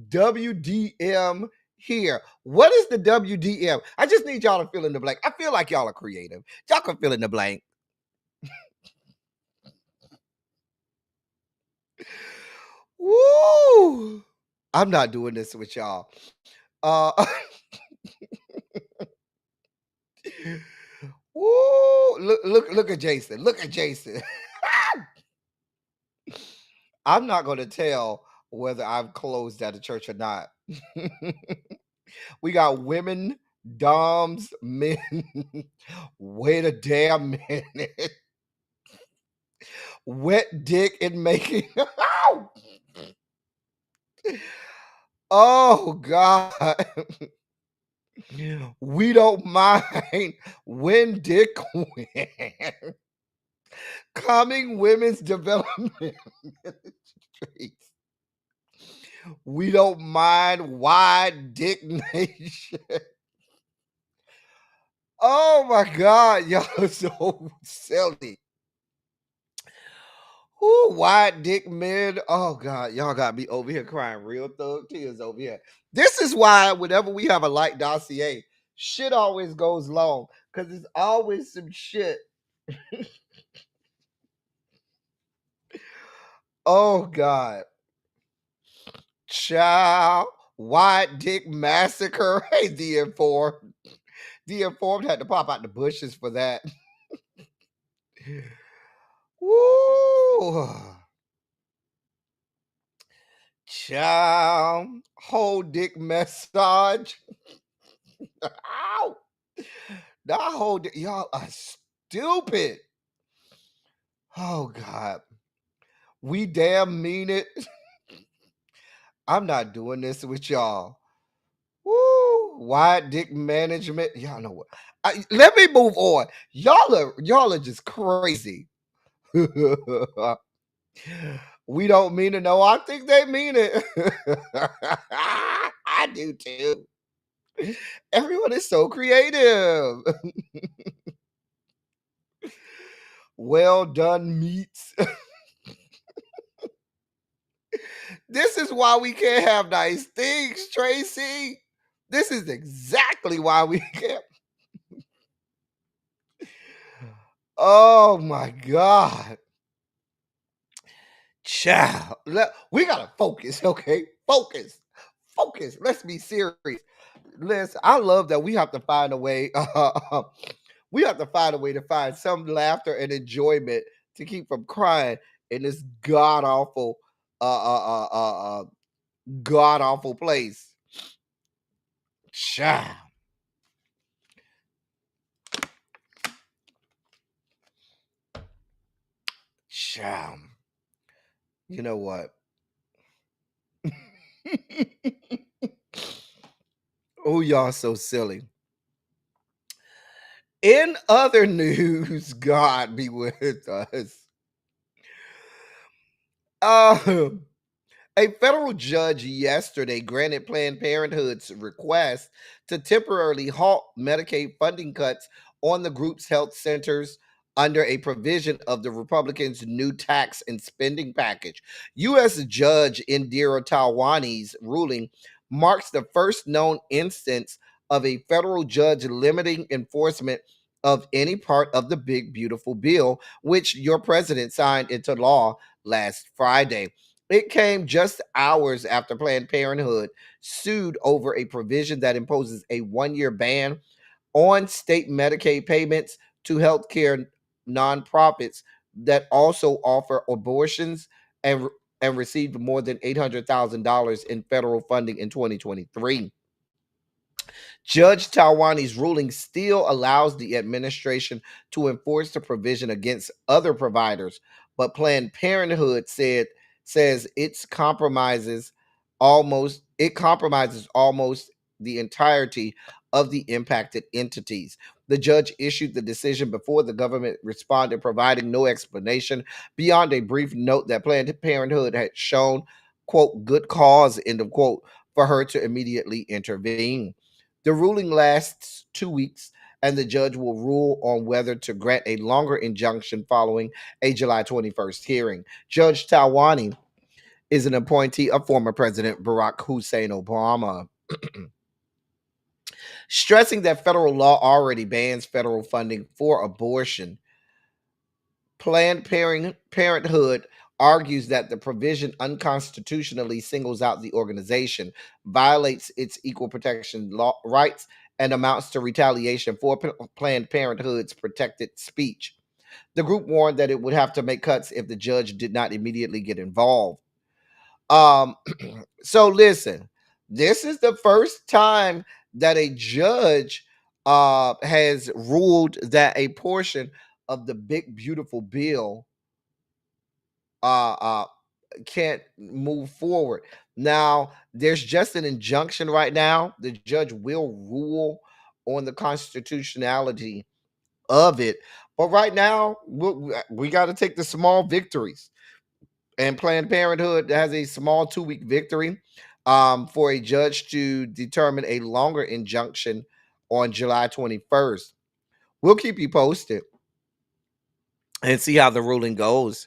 WDM here. What is the WDM? I just need y'all to fill in the blank. I feel like y'all are creative. Y'all can fill in the blank. Woo! I'm not doing this with y'all. Woo! Look at Jason. Look at Jason. I'm not going to tell whether I've closed at a church or not. We got women, doms, men. Wait a damn minute. Wet dick and making. Oh, God. We don't mind when dick win. Coming women's development ministries. We don't mind wide dick nation. Oh my God, y'all are so silly. Ooh, wide dick men. Oh God, y'all got me over here crying real thug tears over here. This is why whenever we have a light dossier, shit always goes long because there's always some shit. Oh God. Child, wide dick massacre. Hey, the informed. The informed had to pop out the bushes for that. Woo. Child, whole dick massage. Ow. That whole dick. Y'all are stupid. Oh God. We damn mean it. I'm not doing this with y'all. Woo, wide dick management. Y'all know what? Let me move on. Y'all are just crazy. We don't mean it. No, I think they mean it. I do too. Everyone is so creative. Well done, meats. This is why we can't have nice things, Tracy. This is exactly why we can't. Oh my God. Child. We gotta focus, okay? Focus. Focus. Let's be serious. Listen, I love that we have to find a way. We have to find a way to find some laughter and enjoyment to keep from crying in this god awful, god awful place. Child. Child. You know what? Oh, y'all so silly. In other news, God be with us. A federal judge yesterday granted Planned Parenthood's request to temporarily halt Medicaid funding cuts on the group's health centers under a provision of the Republicans' new tax and spending package. U.S. Judge Indira Talwani's ruling marks the first known instance of a federal judge limiting enforcement of any part of the big, beautiful bill, which your president signed into law last Friday. It came just hours after Planned Parenthood sued over a provision that imposes a 1-year ban on state Medicaid payments to healthcare nonprofits that also offer abortions and received more than $800,000 in federal funding in 2023. Judge Talwani's ruling still allows the administration to enforce the provision against other providers, but Planned Parenthood says it compromises almost the entirety of the impacted entities. The judge issued the decision before the government responded, providing no explanation beyond a brief note that Planned Parenthood had shown, quote, good cause, end of quote, for her to immediately intervene. The ruling lasts 2 weeks, and the judge will rule on whether to grant a longer injunction following a July 21st hearing. Judge Talwani is an appointee of former President Barack Hussein Obama. Stressing that federal law already bans federal funding for abortion, Planned Parenthood argues that the provision unconstitutionally singles out the organization, violates its equal protection law rights, and amounts to retaliation for Planned Parenthood's protected speech. The group warned that it would have to make cuts if the judge did not immediately get involved. Um, so listen, this is the first time that a judge has ruled that a portion of the big beautiful bill uh, uh, can't move forward. Now, there's just an injunction right now. The judge will rule on the constitutionality of it, but right now we got to take the small victories. And Planned Parenthood has a small 2 week victory for a judge to determine a longer injunction on July 21st. We'll keep you posted and see how the ruling goes.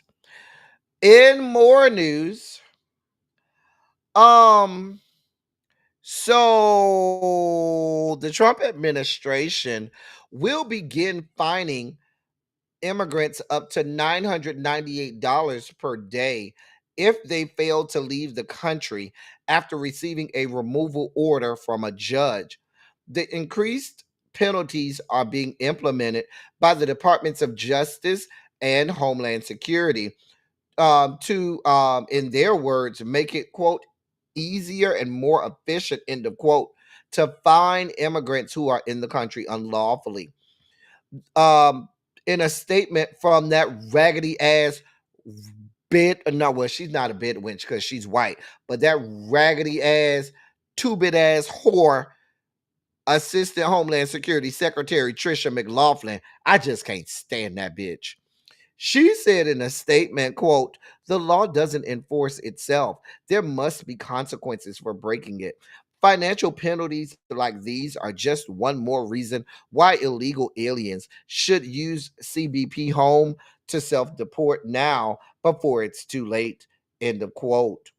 In more news, so the Trump administration will begin fining immigrants up to $998 per day if they fail to leave the country after receiving a removal order from a judge. The increased penalties are being implemented by the Departments of Justice and Homeland Security to, in their words, make it, quote, easier and more efficient, end of quote, to fine immigrants who are in the country unlawfully. Um, in a statement from that raggedy ass no, well, she's not a bid wench because she's white, but that raggedy ass, two-bit ass whore, Assistant Homeland Security Secretary Tricia McLaughlin, I just can't stand that bitch. She said in a statement, quote, the law doesn't enforce itself. There must be consequences for breaking it. Financial penalties like these are just one more reason why illegal aliens should use CBP Home to self-deport now before it's too late, end of quote.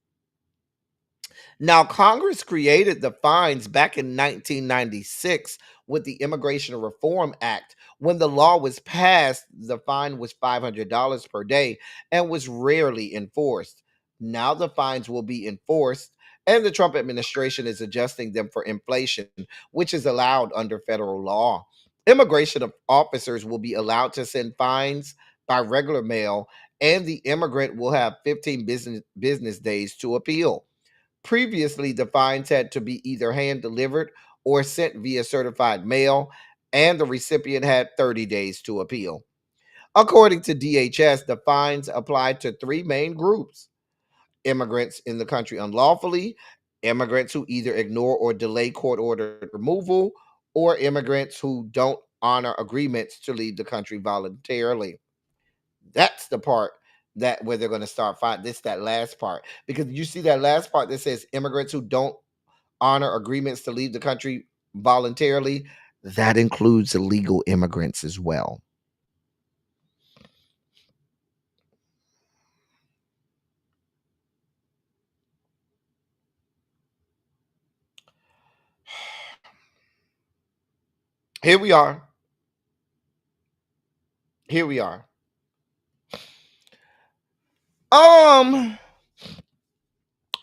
Now, Congress created the fines back in 1996 with the Immigration Reform Act. When the law was passed, the fine was $500 per day and was rarely enforced. Now the fines will be enforced, and the Trump administration is adjusting them for inflation, which is allowed under federal law. Immigration officers will be allowed to send fines by regular mail, and the immigrant will have 15 business days to appeal. Previously, the fines had to be either hand delivered or sent via certified mail, and the recipient had 30 days to appeal. According to DHS, the fines apply to three main groups: immigrants in the country unlawfully, immigrants who either ignore or delay court ordered removal, or immigrants who don't honor agreements to leave the country voluntarily. That's the part that where they're going to start fighting. That last part, because you see that last part that says immigrants who don't honor agreements to leave the country voluntarily. That includes illegal immigrants as well. Here we are. Here we are.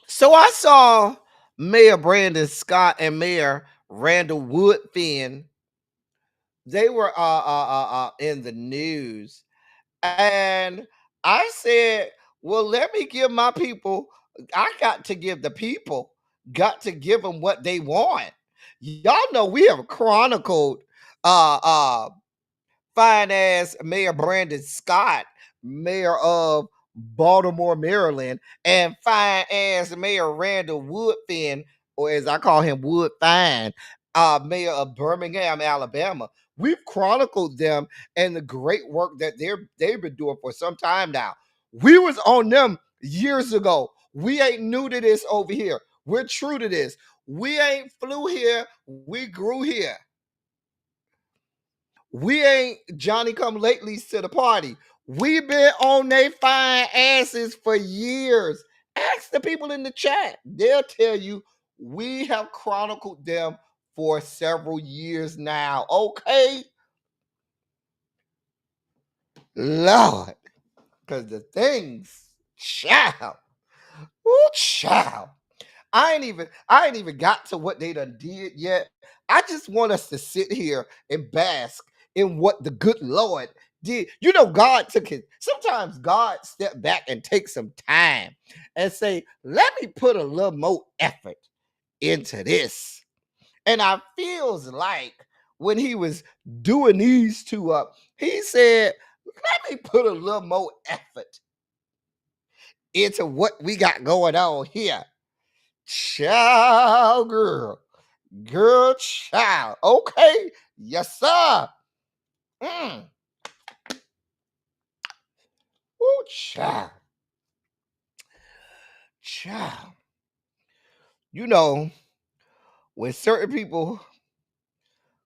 So I saw Mayor Brandon Scott and Mayor Randall Woodfin. They were in the news, and I said, "Well, let me give my people. I got to give the people. Got to give them what they want." Y'all know we have chronicled uh uh fine ass Mayor Brandon Scott, mayor of Baltimore, Maryland, and fine ass Mayor Randall Woodfin, or as I call him, Woodfine, mayor of Birmingham, Alabama. We've chronicled them and the great work that they've been doing for some time now. We was on them years ago. We ain't new to this over here. We're true to this. We ain't flew here. We grew here. We ain't Johnny come latelys to the party. We been on they fine asses for years. Ask the people in the chat. They'll tell you we have chronicled them for several years now. Okay? Lord. Because the things, child. Ooh, child. I ain't even got to what they done did yet. I just want us to sit here and bask in what the good Lord did. You know, God took it. Sometimes God step back and take some time and say, let me put a little more effort into this. And I feels like when he was doing these two up, he said, let me put a little more effort into what we got going on here. Child, girl, child. Okay, yes, sir. Ooh, child. You know, when certain people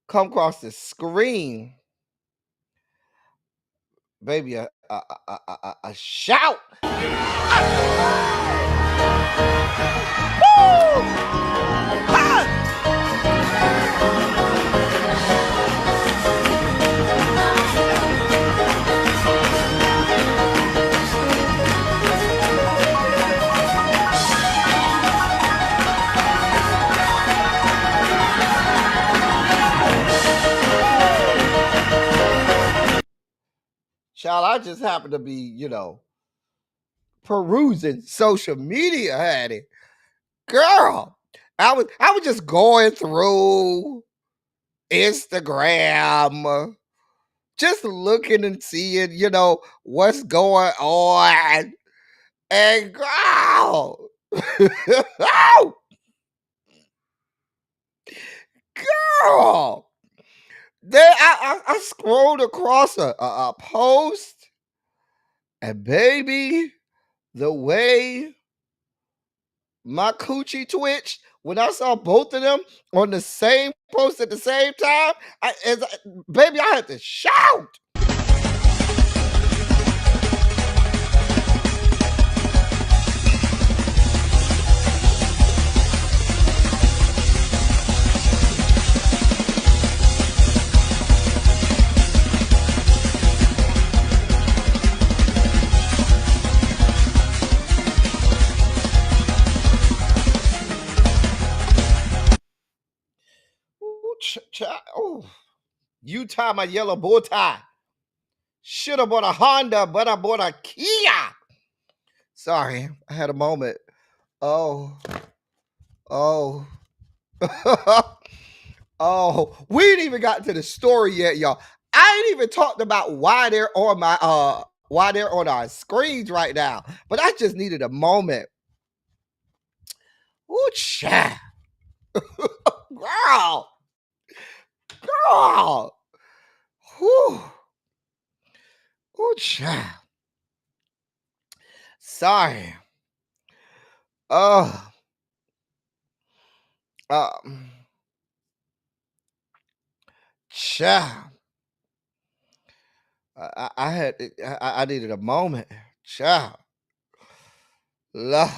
come across the screen, baby, a shout. Child, I just happen to be, perusing social media, honey. Girl, I was just going through Instagram, just looking and seeing, what's going on. And girl, girl, then I scrolled across a post, and baby, the way my coochie twitched when I saw both of them on the same post at the same time, baby, I had to shout. Oh, you tie my yellow bow tie. Should have bought a Honda, but I bought a Kia. Sorry, I had a moment. Oh. Oh, we ain't even got to the story yet, y'all. I ain't even talked about why they're on our screens right now. But I just needed a moment. Ooh, child. Girl. Whew. Ooh, child. Sorry. Child. I needed a moment. Child. Lord.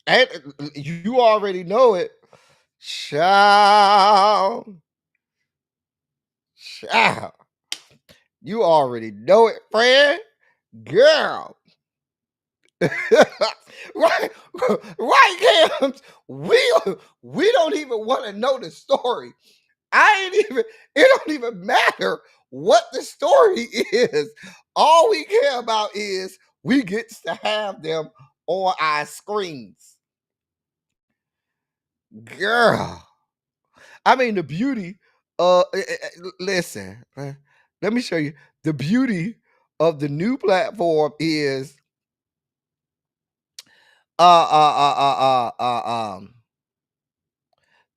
And you already know it. Child. You already know it, friend. Girl. right, Cam. We don't even want to know the story. It don't even matter what the story is. All we care about is we get to have them on our screens. Girl. I mean, the beauty, listen, let me show you. The beauty of the new platform is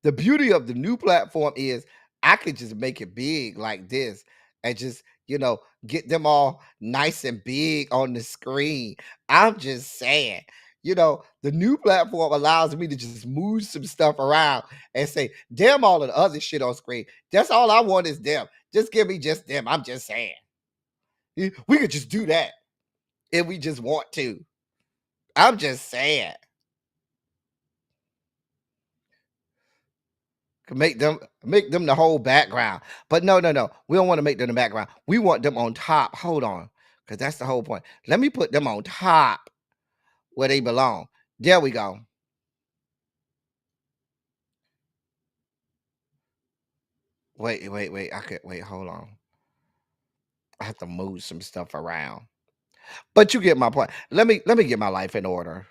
The beauty of the new platform is I could just make it big like this and just, get them all nice and big on the screen. I'm just saying, the new platform allows me to just move some stuff around and say, damn all of the other shit on screen. That's all I want is them. Just give me just them. I'm just saying. We could just do that if we just want to. I'm just saying. Make them the whole background. But no. We don't want to make them the background. We want them on top. Hold on. Because that's the whole point. Let me put them on top where they belong. There we go. Wait. Hold on. I have to move some stuff around. But you get my point. Let me get my life in order.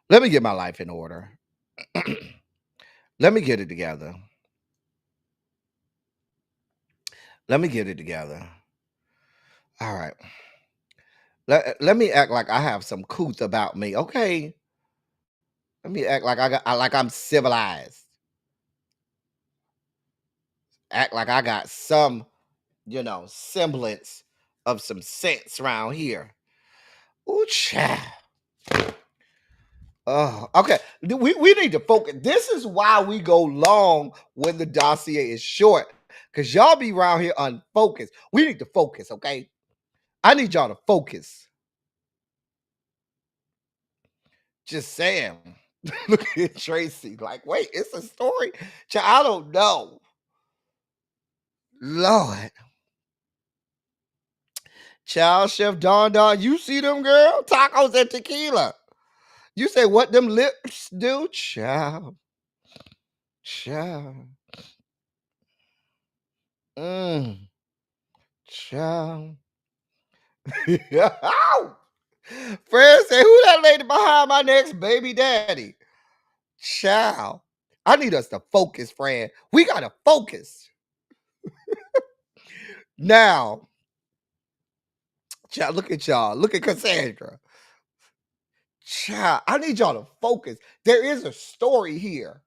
Let me get my life in order. Let me get it together. Let me get it together. All right. Let me act like I have some couth about me, okay? Let me act like I'm civilized. Act like I got some, semblance of some sense around here. Ooh, child. Oh, okay. We need to focus. This is why we go long when the dossier is short. Because y'all be around here unfocused. We need to focus, okay? I need y'all to focus. Just saying. Look at Tracy. Like, wait, it's a story? Child, I don't know. Lord. Child, Chef Don, you see them, girl? Tacos and tequila. You say what them lips do? Child. Child. Child. Fred say, who that lady behind my next baby daddy? Child. I need us to focus, Fred. We got to focus. Now, child, look at y'all. Look at Cassandra. Child, I need y'all to focus. There is a story here.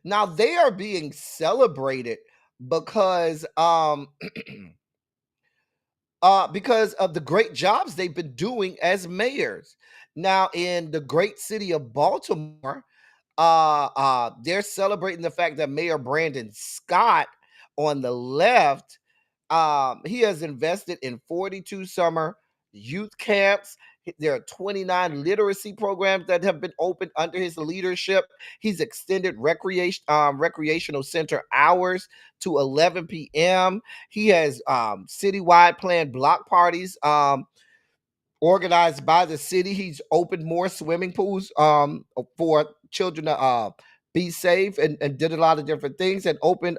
Now, they are being celebrated because because of the great jobs they've been doing as mayors. Now, in the great city of Baltimore, they're celebrating the fact that Mayor Brandon Scott on the left, he has invested in 42 summer youth camps. There are 29 literacy programs that have been opened under his leadership. He's extended recreational center hours to 11 p.m. He has citywide planned block parties organized by the city. He's opened more swimming pools for children to be safe and did a lot of different things, and opened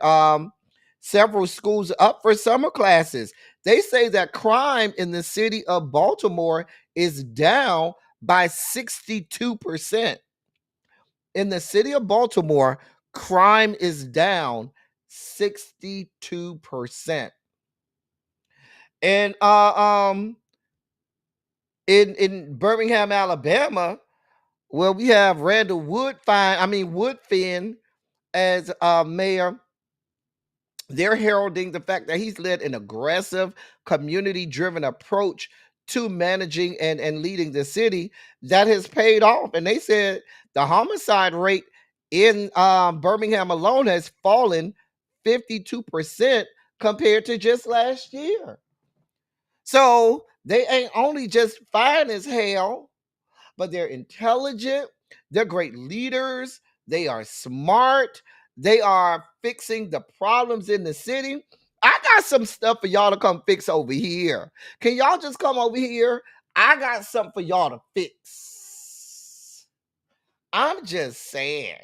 several schools up for summer classes. They say that crime in the city of Baltimore is down by 62%. In the city of Baltimore, crime is down 62%. And in Birmingham, Alabama, where we have Randall Woodfin as mayor, they're heralding the fact that he's led an aggressive, community-driven approach to managing and leading the city that has paid off. And they said the homicide rate in Birmingham alone has fallen 52% compared to just last year. So they ain't only just fine as hell, but they're intelligent, they're great leaders, they are smart, they are fixing the problems in the city. I got some stuff for y'all to come fix over here. Can y'all just come over here? I got something for y'all to fix. I'm just saying.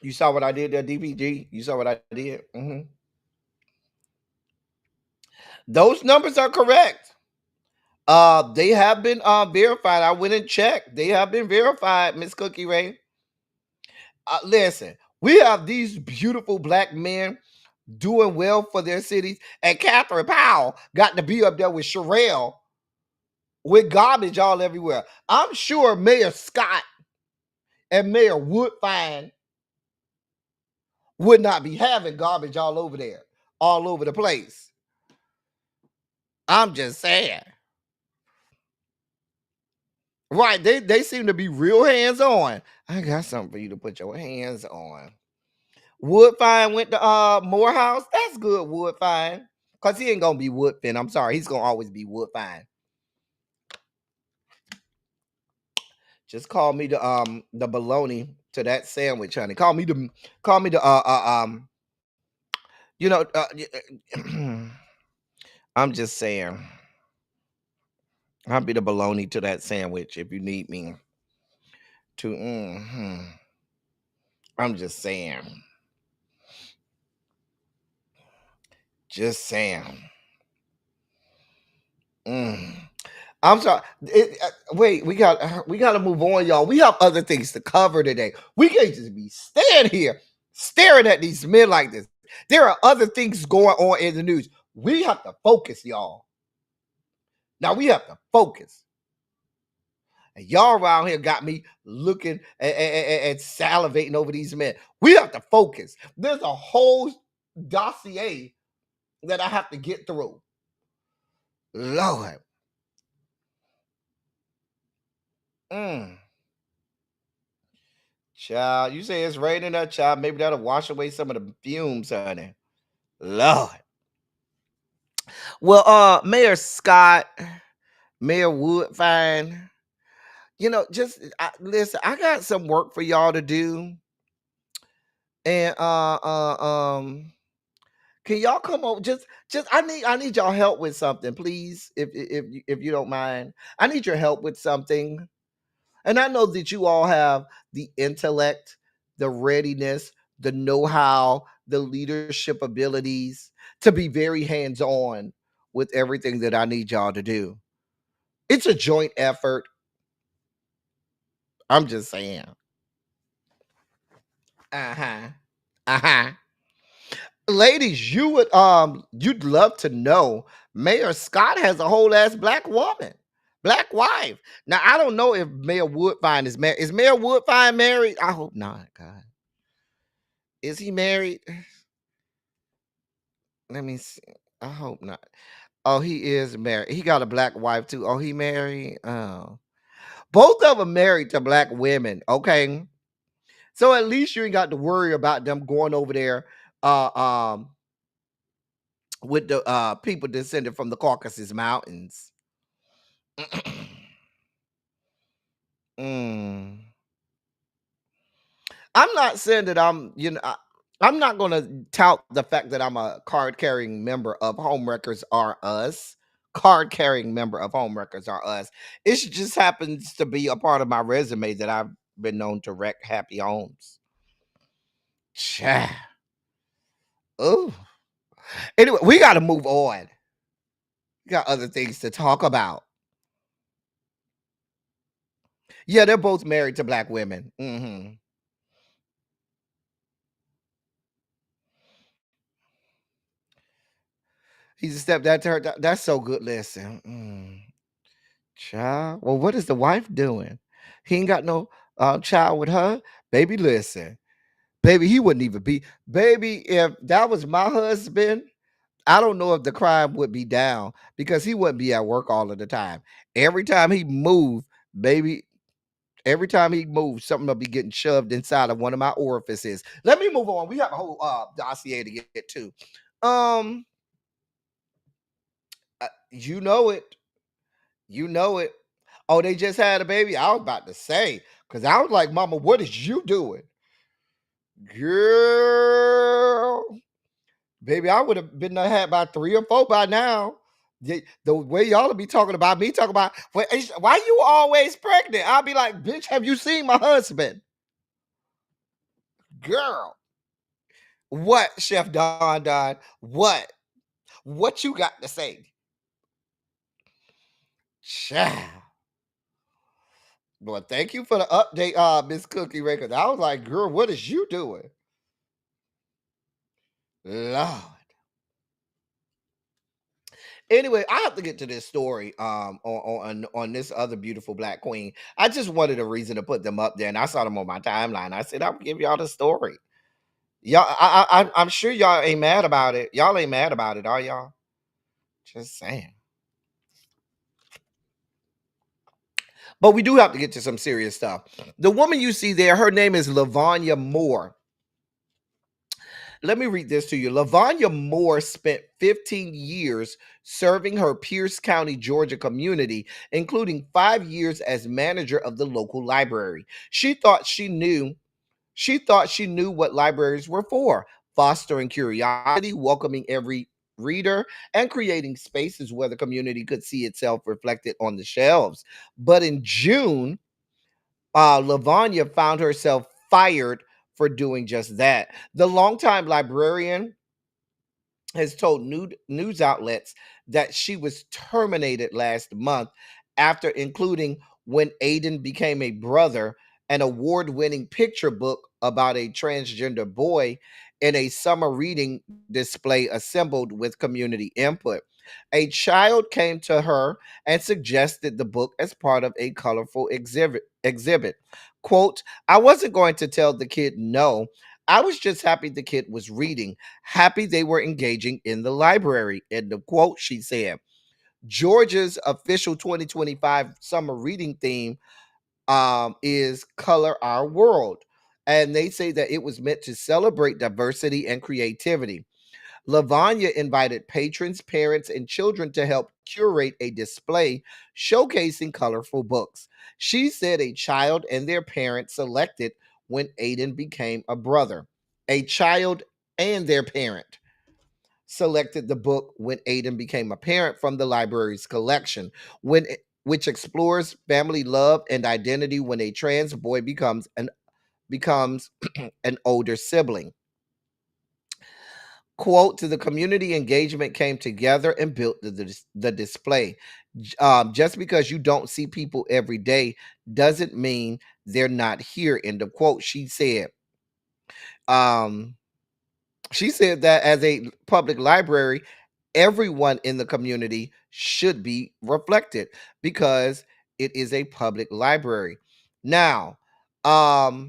You saw what I did there, DPG? You saw what I did? Those numbers are correct. They have been verified. I went and checked. They have been verified, Miss Cookie Ray. Listen, we have these beautiful black men doing well for their cities, and Catherine Powell got to be up there with Sherelle with garbage all everywhere. I'm sure Mayor Scott and Mayor Woodfine would not be having garbage all over there, all over the place. I'm just saying. Right, they seem to be real hands-on. I got something for you to put your hands on. Woodfine went to Morehouse. That's good, Woodfine. Because he ain't gonna be Woodfin. I'm sorry, he's gonna always be Woodfine. Just call me the bologna to that sandwich, honey. Call me the you know, I'm just saying. I'll be the bologna to that sandwich if you need me to. I'm just saying. Just saying. I'm sorry. Wait, we got to move on, y'all. We have other things to cover today. We can't just be standing here staring at these men like this. There are other things going on in the news. We have to focus, y'all. Now we have to focus. And y'all around here got me looking and salivating over these men. We have to focus. There's a whole dossier that I have to get through. Lord. Child, you say it's raining that child. Maybe that'll wash away some of the fumes, honey. Lord. Well, Mayor Scott, Mayor Woodfine, listen, I got some work for y'all to do. And can y'all come over? Just I need y'all help with something, please. If you don't mind. I need your help with something. And I know that you all have the intellect, the readiness, the know-how, the leadership abilities to be very hands-on with everything that I need y'all to do. It's a joint effort. I'm just saying. Ladies, you'd love to know Mayor Scott has a whole ass black woman. Black wife. Now, I don't know if Mayor Woodfine is married. Is Mayor Woodfine married? I hope not, God. Is he married? Let me see. I hope not. Oh, he is married. He got a black wife too. Oh, he married? Oh. Both of them married to black women, okay? So at least you ain't got to worry about them going over there with the people descended from the Caucasus Mountains. I'm not saying that I'm not going to tout the fact that I'm a card-carrying member of Home Wreckers Are Us. Card-carrying member of Home Wreckers Are Us. It just happens to be a part of my resume that I've been known to wreck happy homes. Oh. Anyway, we got to move on. We got other things to talk about. Yeah, they're both married to black women. He's a stepdad to her. That's so good. Listen. Child. Well, what is the wife doing? He ain't got no child with her. Baby, listen. Baby, he wouldn't even be. Baby, if that was my husband, I don't know if the crime would be down because he wouldn't be at work all of the time. Every time he moved, baby, every time he moves, something will be getting shoved inside of one of my orifices. Let me move on. We have a whole dossier to get to. You know it. You know it. Oh, they just had a baby. I was about to say, because I was like, Mama, what is you doing? Girl. Baby, I would have been had about 3 or 4 by now. The way y'all will be talking about me, talking about why you always pregnant? I'll be like, bitch, have you seen my husband? Girl. What, Chef Don? What? What you got to say? Child. Well, thank you for the update, Miss Cookie Ray, because I was like, girl, what is you doing? Lord. Anyway, I have to get to this story on this other beautiful black queen. I just wanted a reason to put them up there, and I saw them on my timeline. I said I'll give y'all the story. Y'all, I'm sure y'all ain't mad about it. Y'all ain't mad about it, are y'all? Just saying. But we do have to get to some serious stuff. The woman you see there, her name is Lavanya Moore. Let me read this to you. Lavanya Moore spent 15 years serving her Pierce County, Georgia community, including 5 years as manager of the local library. She thought she knew what libraries were for, fostering curiosity, welcoming every reader, and creating spaces where the community could see itself reflected on the shelves. But in June, Lavanya found herself fired for doing just that. The longtime librarian has told news outlets that she was terminated last month after including When Aiden Became a Brother, an award-winning picture book about a transgender boy, in a summer reading display assembled with community input. A child came to her and suggested the book as part of a colorful exhibit. Quote, I wasn't going to tell the kid no. I was just happy the kid was reading, happy they were engaging in the library. End of quote, she said. Georgia's official 2025 summer reading theme is Color Our World. And they say that it was meant to celebrate diversity and creativity. Lavanya invited patrons, parents, and children to help curate a display showcasing colorful books. She said a child and their parent selected When Aiden Became a Brother. A child and their parent selected the book When Aiden Became a Parent from the library's collection, which explores family love and identity when a trans boy becomes an older sibling. Quote, to the community engagement came together and built the display. Just because you don't see people every day doesn't mean they're not here. End of quote. She said that as a public library, everyone in the community should be reflected because it is a public library. Now, I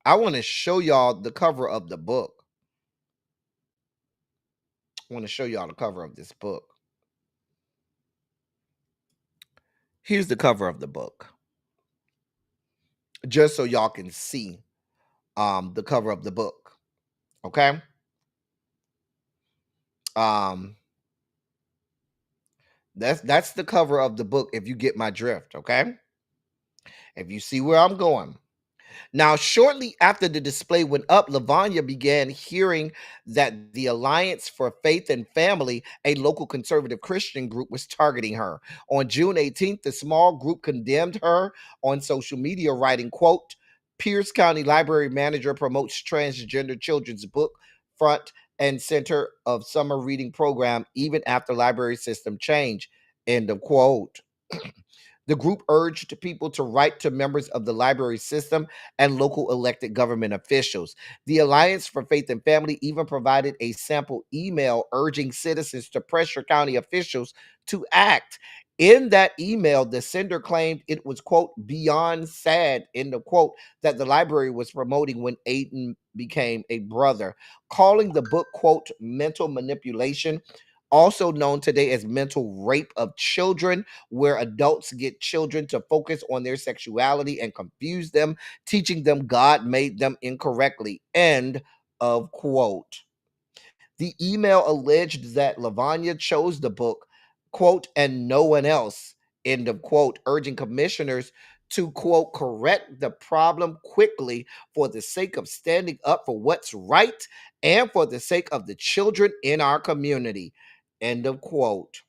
want to show y'all the cover of the book. I want to show y'all the cover of this book. Here's the cover of the book. Just so y'all can see the cover of the book. Okay? That's the cover of the book if you get my drift, okay? If you see where I'm going. Now, shortly after the display went up, Lavanya began hearing that the Alliance for Faith and Family, a local conservative Christian group, was targeting her. On June 18th, the small group condemned her on social media, writing, quote, Pierce County Library Manager promotes transgender children's book front and center of summer reading program even after library system change, end of quote. The group urged people to write to members of the library system and local elected government officials. The Alliance for Faith and Family even provided a sample email urging citizens to pressure county officials to act. In that email, the sender claimed it was, quote, beyond sad, end of quote, that the library was promoting When Aiden Became a Brother, calling the book, quote, mental manipulation, also known today as mental rape of children, where adults get children to focus on their sexuality and confuse them, teaching them God made them incorrectly. End of quote. The email alleged that Lavanya chose the book, quote, and no one else, end of quote, urging commissioners to, quote, correct the problem quickly for the sake of standing up for what's right and for the sake of the children in our community, end of quote.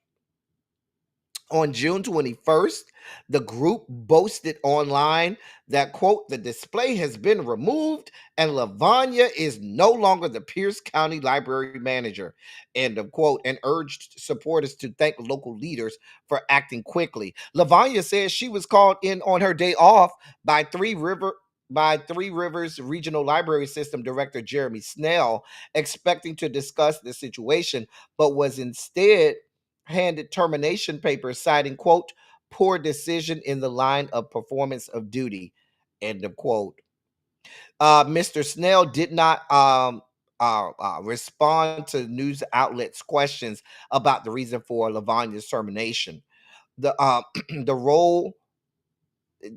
On June 21st, the group boasted online that, quote, the display has been removed and Lavanya is no longer the Pierce County Library Manager, end of quote, and urged supporters to thank local leaders for acting quickly. Lavanya says she was called in on her day off by Three by Three Rivers Regional Library System Director Jeremy Snell, expecting to discuss the situation, but was instead handed termination papers citing, quote, poor decision in the line of performance of duty, end of quote. Mr. Snell did not respond to news outlets' questions about the reason for Lavonia's termination. The the role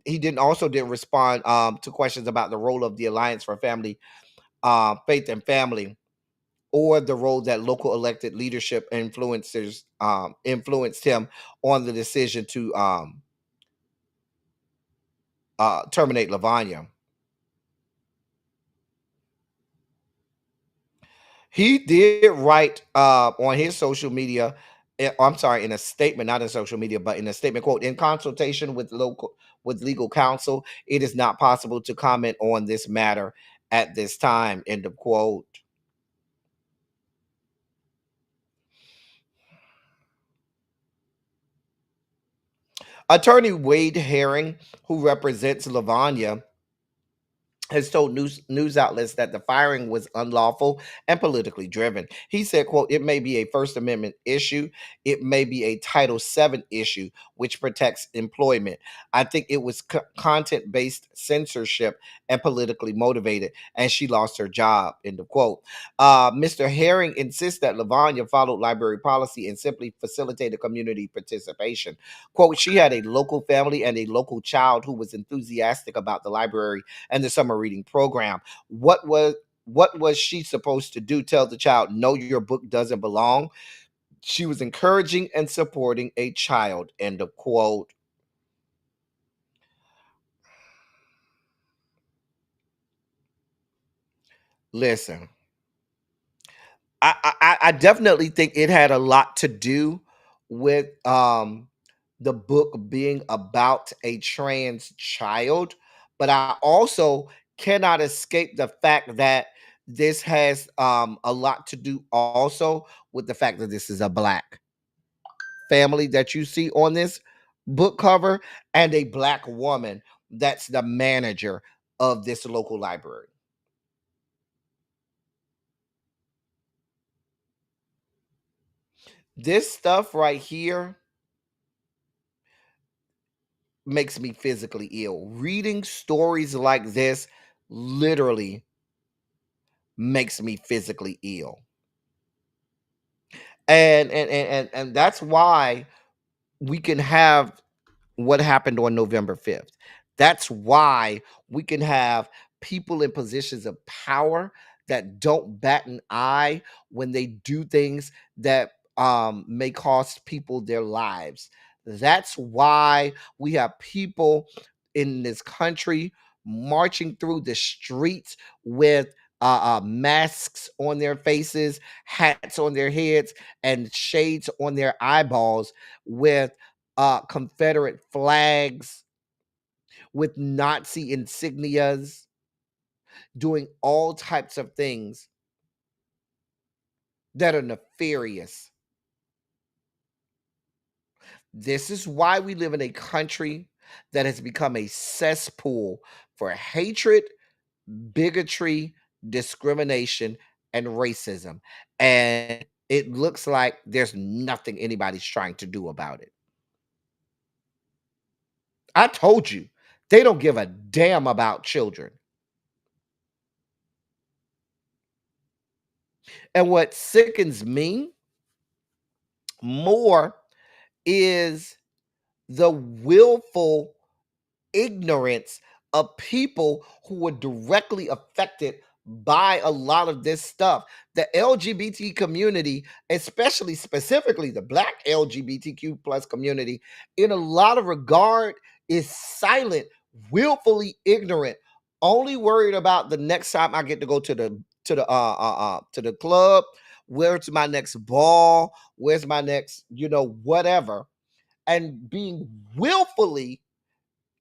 he didn't respond to questions about the role of the Alliance for Family, Faith and Family, or the role that local elected leadership influencers influenced him on the decision to terminate Lavonia. He did write on his social media. I'm sorry, in a statement, not in social media, but in a statement, quote, in consultation with legal counsel, it is not possible to comment on this matter at this time, end of quote. Attorney Wade Herring, who represents Lavanya, has told news outlets that the firing was unlawful and politically driven. He said, quote, it may be a First Amendment issue. It may be a Title VII issue, which protects employment. I think it was content-based censorship and politically motivated, and she lost her job, end of quote. Mr. Herring insists that Lavanya followed library policy and simply facilitated community participation. Quote, she had a local family and a local child who was enthusiastic about the library and the summer reading program. What was she supposed to do? Tell the child, no, your book doesn't belong? She was encouraging and supporting a child, end of quote. Listen, I definitely think it had a lot to do with the book being about a trans child, but I also cannot escape the fact that this has a lot to do also with the fact that this is a black family that you see on this book cover and a black woman that's the manager of this local library. This stuff right here makes me physically ill. Reading stories like this literally makes me physically ill. And that's why we can have what happened on November 5th. That's why we can have people in positions of power that don't bat an eye when they do things that may cost people their lives. That's why we have people in this country marching through the streets with masks on their faces, hats on their heads, and shades on their eyeballs with Confederate flags, with Nazi insignias, doing all types of things that are nefarious. This is why we live in a country that has become a cesspool for hatred, bigotry, discrimination, and racism. And it looks like there's nothing anybody's trying to do about it. I told you, they don't give a damn about children. And what sickens me more is the willful ignorance of people who were directly affected by a lot of this stuff. The LGBT community, especially specifically the black LGBTQ plus community, in a lot of regard is silent, willfully ignorant, only worried about the next time I get to go to the club. Where's my next ball? Where's my next, whatever, and being willfully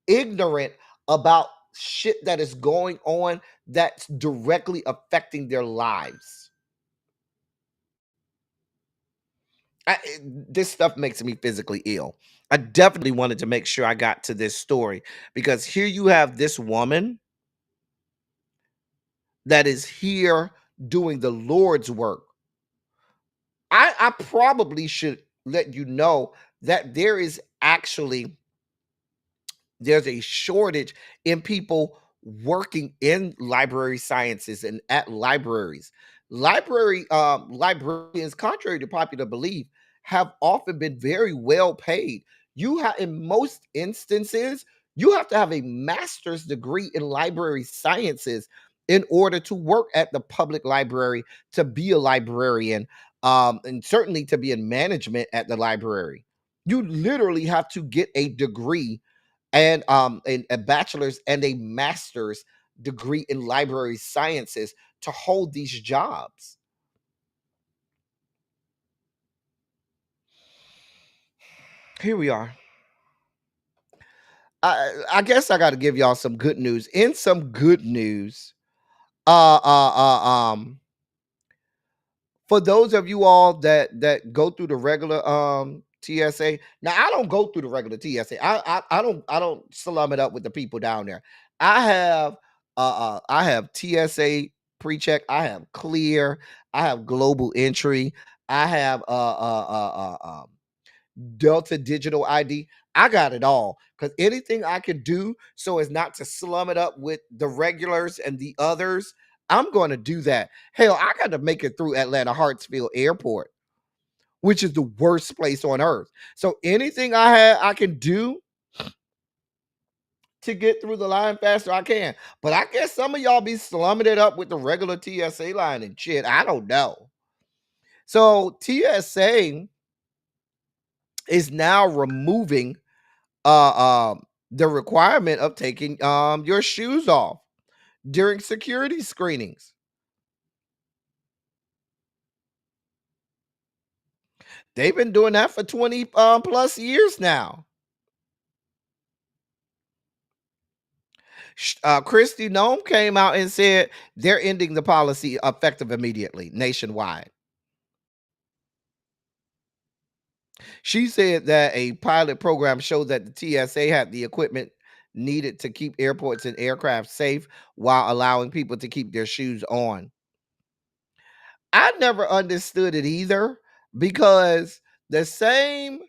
ignorant about shit that is going on that's directly affecting their lives. This stuff makes me physically ill. I definitely wanted to make sure I got to this story because here you have this woman that is here doing the Lord's work. I probably should let you know that there's a shortage in people working in library sciences and at libraries. Librarians, contrary to popular belief, have often been very well paid. In most instances, you have to have a master's degree in library sciences in order to work at the public library, to be a librarian, and certainly to be in management at the library. You literally have to get a degree, and a bachelor's and a master's degree in library sciences to hold these jobs. Here we are. I guess I got to give y'all some good news. In some good news, uh, uh, uh, um, for those of you all that go through the regular TSA. Now I don't go through the regular TSA. I don't slum it up with the people down there. I have TSA pre-check. I have clear. I have global entry. I have Delta Digital ID. I got it all, because anything I can do so as not to slum it up with the regulars and the others, I'm going to do that. Hell, I got to make it through Atlanta Hartsfield Airport, which is the worst place on earth. So anything I can do to get through the line faster, I can. But I guess some of y'all be slumming it up with the regular TSA line and shit. I don't know. So TSA is now removing the requirement of taking your shoes off during security screenings. They've been doing that for 20 plus years now. Kristi Noem came out and said they're ending the policy effective immediately nationwide. She said that a pilot program showed that the TSA had the equipment needed to keep airports and aircraft safe while allowing people to keep their shoes on. I never understood it either, because the same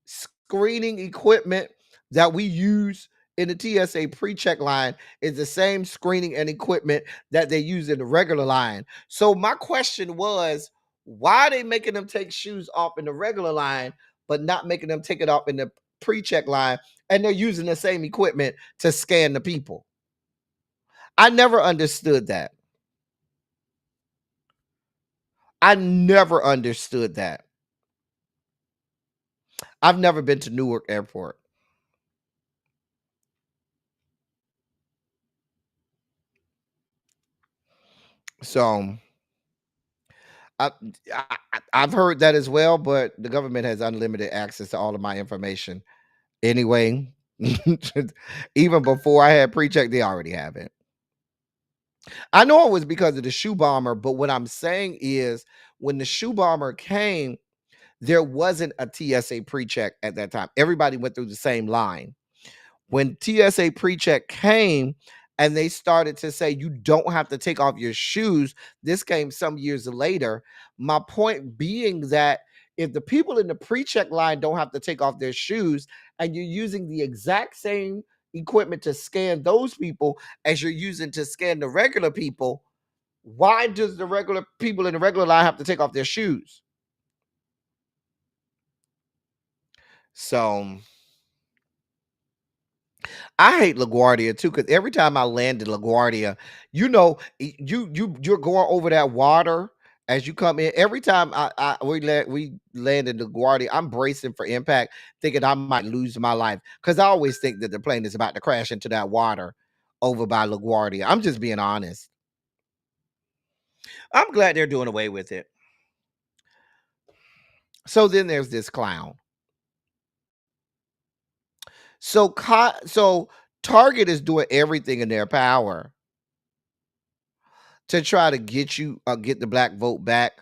screening equipment that we use in the TSA pre-check line is the same screening and equipment that they use in the regular line. So my question was, why are they making them take shoes off in the regular line, but not making them take it off in the pre-check line? And they're using the same equipment to scan the people. I never understood that. I never understood that. I've never been to Newark Airport. So I've heard that as well, but the government has unlimited access to all of my information anyway. Even before I had pre-check, they already have it. I know it was because of the shoe bomber, but what I'm saying is, when the shoe bomber came, there wasn't a TSA pre-check at that time. Everybody went through the same line. When TSA pre-check came and they started to say you don't have to take off your shoes, this came some years later. My point being that if the people in the pre-check line don't have to take off their shoes, and you're using the exact same equipment to scan those people as you're using to scan the regular people, why does the regular people in the regular line have to take off their shoes? So I hate LaGuardia too, because every time I land in LaGuardia, you're going over that water as you come in. Every time we land in LaGuardia, I'm bracing for impact, thinking I might lose my life, because I always think that the plane is about to crash into that water over by LaGuardia. I'm just being honest. I'm glad they're doing away with it. So then there's this clown. So Target is doing everything in their power to try to get the black vote back.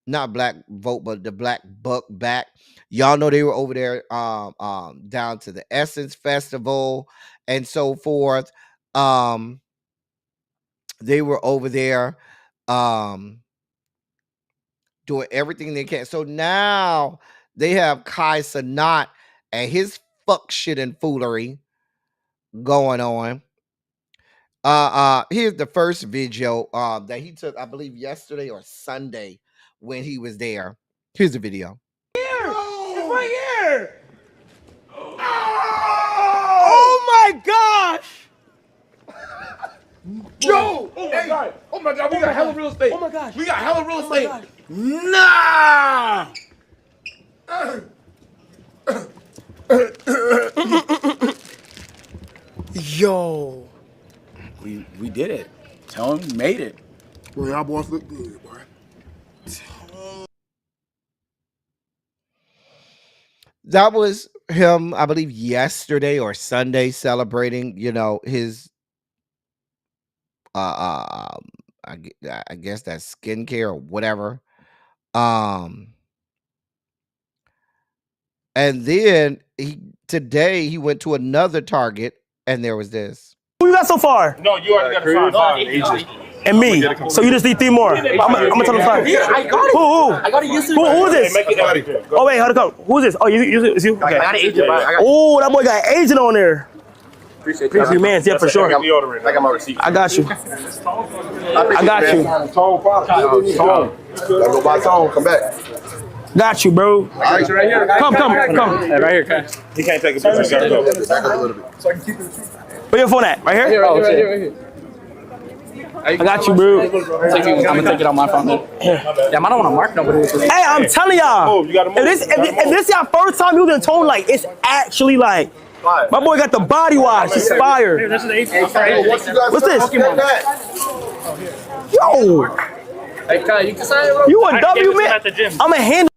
Not black vote, but the black buck back. Y'all know they were over there down to the Essence Festival and so forth. They were over there doing everything they can. So now they have Kai Sanat and his fuck shit and foolery going on. Here's the first video that he took, I believe yesterday or Sunday when he was there. Here's the video. It's right here. Oh my gosh. Yo! Oh my god! Oh my god! We got hella real estate! Oh my gosh! We got hella real estate! Nah! Yo! We did it. Tell him we made it. Boy, y'all boys look good, boy. That was him, I believe, yesterday or Sunday celebrating, you know, his I guess that's skincare or whatever. And then today he went to another Target and there was this. Who you got so far? No, you already got five. And me. So you just need 3 more. I'm gonna tell them 5. Yeah, I got it. Who? I got it yesterday. Who is this? Oh wait, hold on. Who is this? Oh, it's you? Okay. I got an agent. Oh, that boy got agent on there. Appreciate you, man. Yeah, for sure. I got my receipt. I got you. I got you. Tone. Go buy Tone. Come back. Got you, bro. All right, you right here. Come. Hey, right here, Cash. He can't take a picture. Back up a little bit. So I can keep it. Where your phone at? Right here? Right here. I got you, bro. I'm gonna take it on my phone. Damn, I don't want to mark nobody. Hey, I'm telling y'all. Oh, you gotta move. If this y'all first time using Tone, like it's actually like my boy got the body wash. It's fire. This is the What's this? Yo, Hey, Kai, you can sign it, bro. you a W man? at the gym. I'm a hand.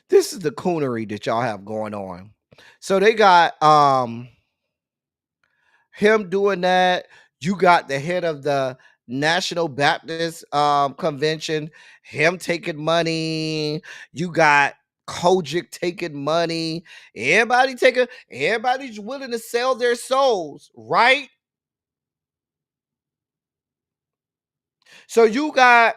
This is the coonery that y'all have going on. So they got him doing that. You got the head of the National Baptist Convention, him taking money. You got Kojic taking money. Everybody's willing to sell their souls, right? So you got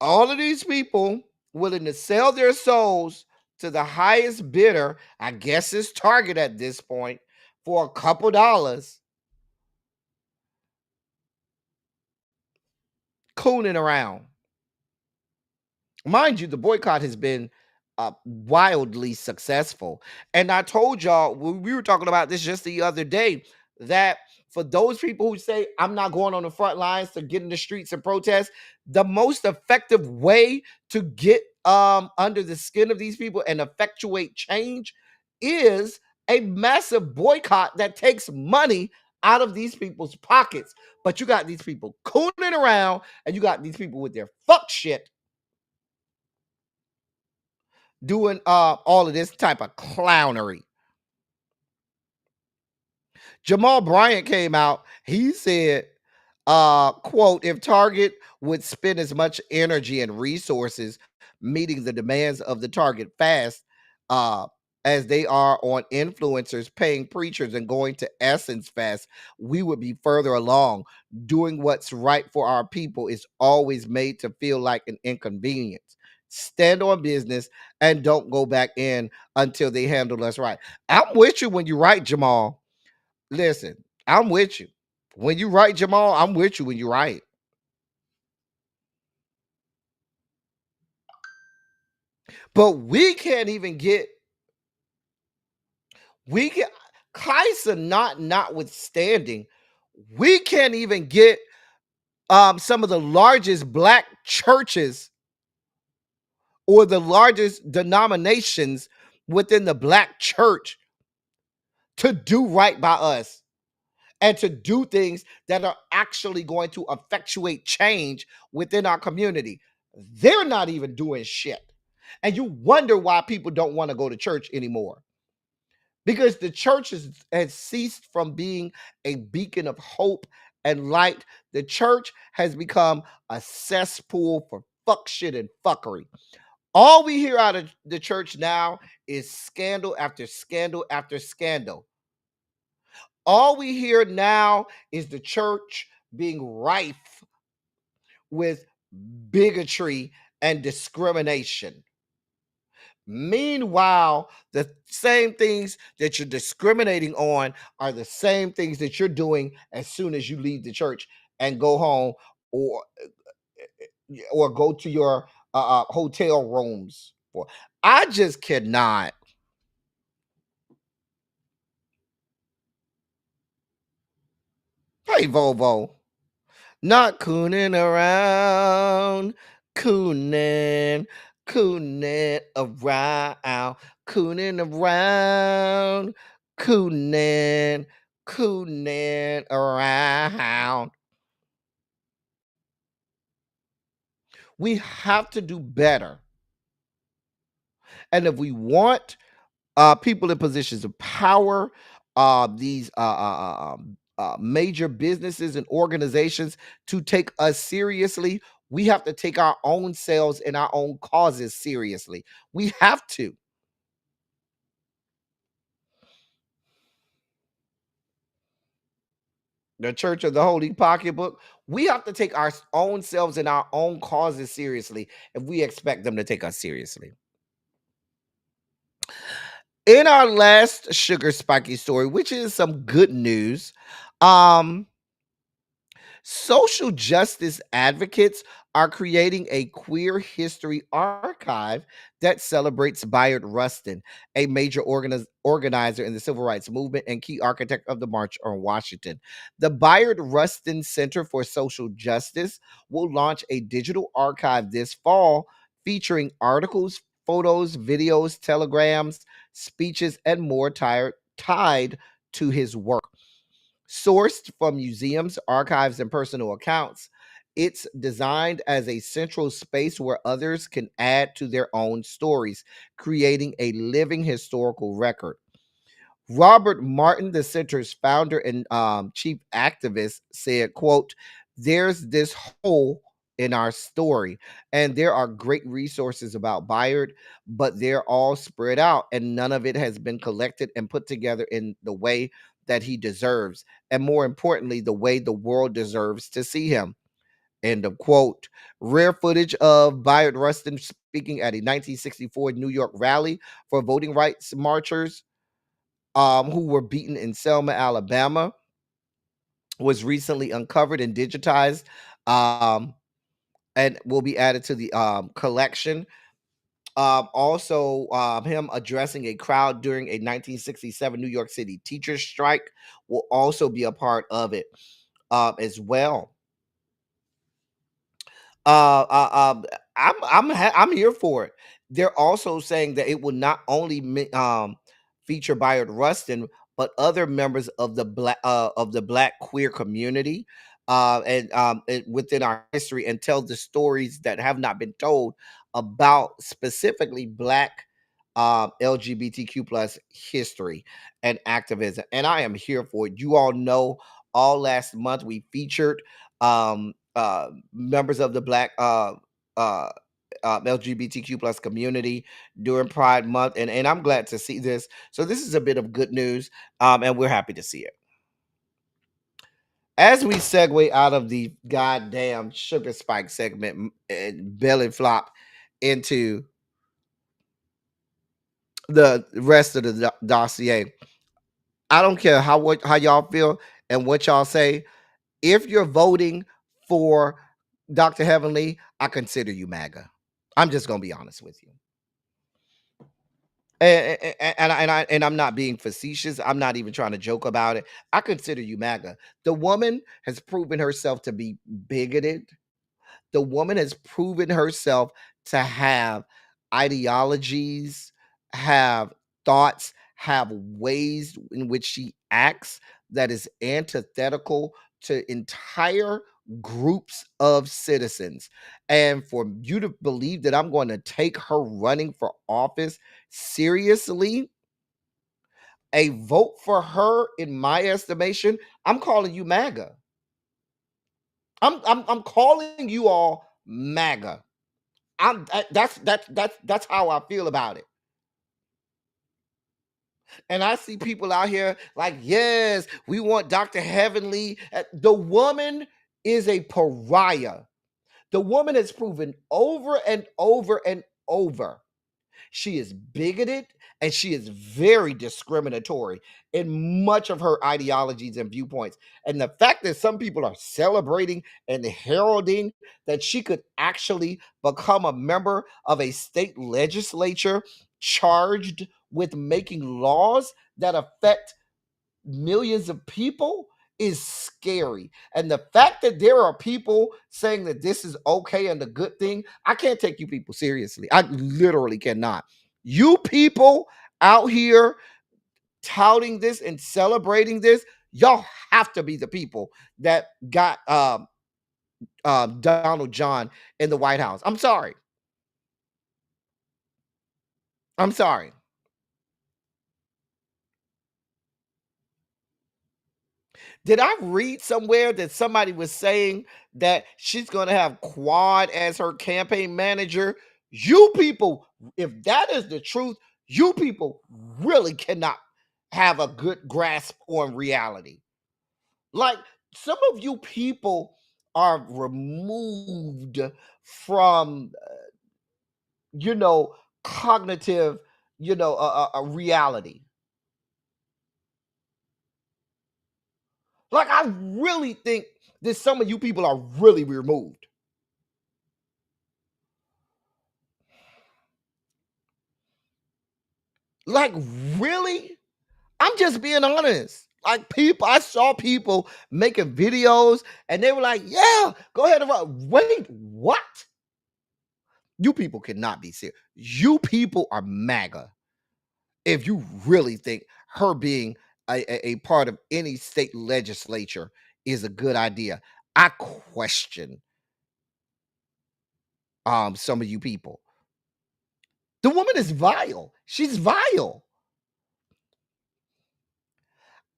all of these people willing to sell their souls to the highest bidder, I guess it's Target at this point, for a couple dollars, cooning around. Mind you, the boycott has been wildly successful. And I told y'all, we were talking about this just the other day, that for those people who say, I'm not going on the front lines to get in the streets and protest, the most effective way to get under the skin of these people and effectuate change is a massive boycott that takes money out of these people's pockets. But you got these people cooning around and you got these people with their fuck shit doing all of this type of clownery. Jamal Bryant came out. He said, quote, if Target would spend as much energy and resources meeting the demands of the Target fast as they are on influencers paying preachers and going to Essence Fest, we would be further along. Doing what's right for our people is always made to feel like an inconvenience. Stand on business and don't go back in until they handle us right. I'm with you when you're right, Jamal. Listen, I'm with you. When you right, Jamal, I'm with you when you right. But we can't even get, Kaisa notwithstanding, we can't even get some of the largest black churches or the largest denominations within the black church to do right by us and to do things that are actually going to effectuate change within our community. They're not even doing shit. And you wonder why people don't want to go to church anymore. Because the church has ceased from being a beacon of hope and light. The church has become a cesspool for fuck shit and fuckery. All we hear out of the church now is scandal after scandal after scandal. All we hear now is the church being rife with bigotry and discrimination. Meanwhile, the same things that you're discriminating on are the same things that you're doing as soon as you leave the church and go home or go to your hotel rooms. I just cannot. Hey, Volvo. Not cooning around, cooning around, cooning around. We have to do better. And if we want people in positions of power, these major businesses and organizations to take us seriously, we have to take our own selves and our own causes seriously. We have to. The Church of the Holy Pocketbook, we have to take our own selves and our own causes seriously if we expect them to take us seriously. In our last sugar spiky story, which is some good news, social justice advocates are creating a queer history archive that celebrates Bayard Rustin, a major organizer in the civil rights movement and key architect of the March on Washington. The Bayard Rustin Center for Social Justice will launch a digital archive this fall featuring articles, photos, videos, telegrams, speeches, and more tied to his work. Sourced from museums, archives, and personal accounts, it's designed as a central space where others can add to their own stories, creating a living historical record. Robert Martin, the center's founder and chief activist, said, quote, "There's this hole in our story, and there are great resources about Bayard, but they're all spread out, and none of it has been collected and put together in the way that he deserves, and more importantly, the way the world deserves to see him." End of quote. Rare footage of Bayard Rustin speaking at a 1964 New York rally for voting rights marchers who were beaten in Selma, Alabama, was recently uncovered and digitized, and will be added to the collection. Also, him addressing a crowd during a 1967 New York City teachers strike will also be a part of it as well. I'm here for it. They're also saying that it will not only feature Bayard Rustin, but other members of the black queer community, and within our history, and tell the stories that have not been told about specifically black LGBTQ plus history and activism. And I am here for it. You all know, all last month we featured members of the black LGBTQ plus community during Pride Month, and I'm glad to see this. So this is a bit of good news, and we're happy to see it. As we segue out of the goddamn sugar spike segment and belly flop into the rest of the dossier, I don't care how y'all feel and what y'all say. If you're voting for Dr. Heavenly, I consider you MAGA. I'm just gonna be honest with you. And I'm not being facetious. I'm not even trying to joke about it. I consider you MAGA. The woman has proven herself to be bigoted. The woman has proven herself to have ideologies, have thoughts, have ways in which she acts that is antithetical to entire groups of citizens. And for you to believe that I'm going to take her running for office seriously, a vote for her, in my estimation, I'm calling you MAGA. I'm calling you all MAGA. That's how I feel about it. And I see people out here like, yes, we want Dr. Heavenly. The woman is a pariah. The woman has proven over and over and over she is bigoted and she is very discriminatory in much of her ideologies and viewpoints. And the fact that some people are celebrating and heralding that she could actually become a member of a state legislature charged with making laws that affect millions of people is scary. And the fact that there are people saying that this is okay and a good thing, I can't take you people seriously. I literally cannot. You people out here touting this and celebrating this, y'all have to be the people that got Donald John in the White House. I'm sorry. I'm sorry. Did I read somewhere that somebody was saying that she's going to have Quad as her campaign manager? You people, if that is the truth, you people really cannot have a good grasp on reality. Like, some of you people are removed from, cognitive, a reality. Like, I really think that some of you people are really removed. Like, really? I'm just being honest. Like, I saw people making videos and they were like, yeah, go ahead and run. Wait, what? You people cannot be serious. You people are MAGA. If you really think her being a part of any state legislature is a good idea, I question some of you people. The woman is vile. She's vile.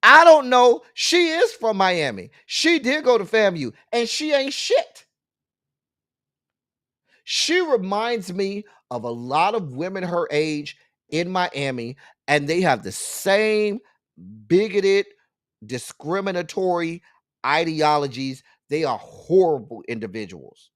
I don't know. She is from Miami. She did go to FAMU, and she ain't shit. She reminds me of a lot of women her age in Miami, and they have the same bigoted, discriminatory ideologies. They are horrible individuals.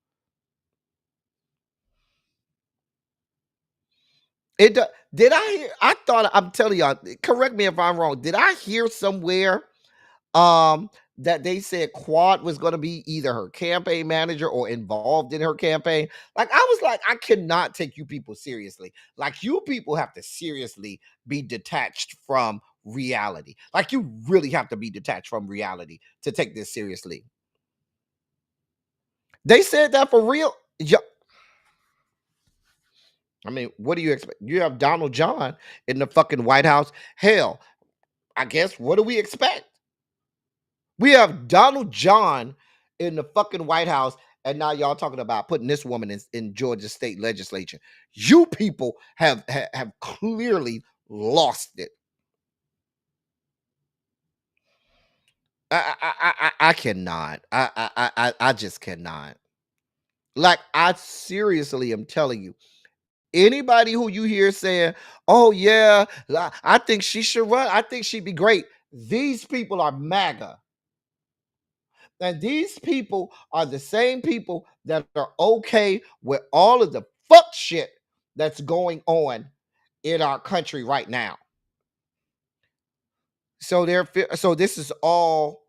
Did I hear? I thought, I'm telling y'all, correct me if I'm wrong. Did I hear somewhere that they said Quad was going to be either her campaign manager or involved in her campaign? Like, I was like, I cannot take you people seriously. Like, you people have to seriously be detached from reality. Like, you really have to be detached from reality to take this seriously. They said that for real. Yeah. I mean, what do you expect? You have Donald John in the fucking White House. Hell, I guess, what do we expect? We have Donald John in the fucking White House, and now y'all talking about putting this woman in Georgia state legislature. You people have clearly lost it. I cannot. I just cannot. Like, I seriously am telling you. Anybody who you hear saying, oh yeah, I think she should run, I think she'd be great. These people are MAGA. And these people are the same people that are okay with all of the fuck shit that's going on in our country right now. So this is all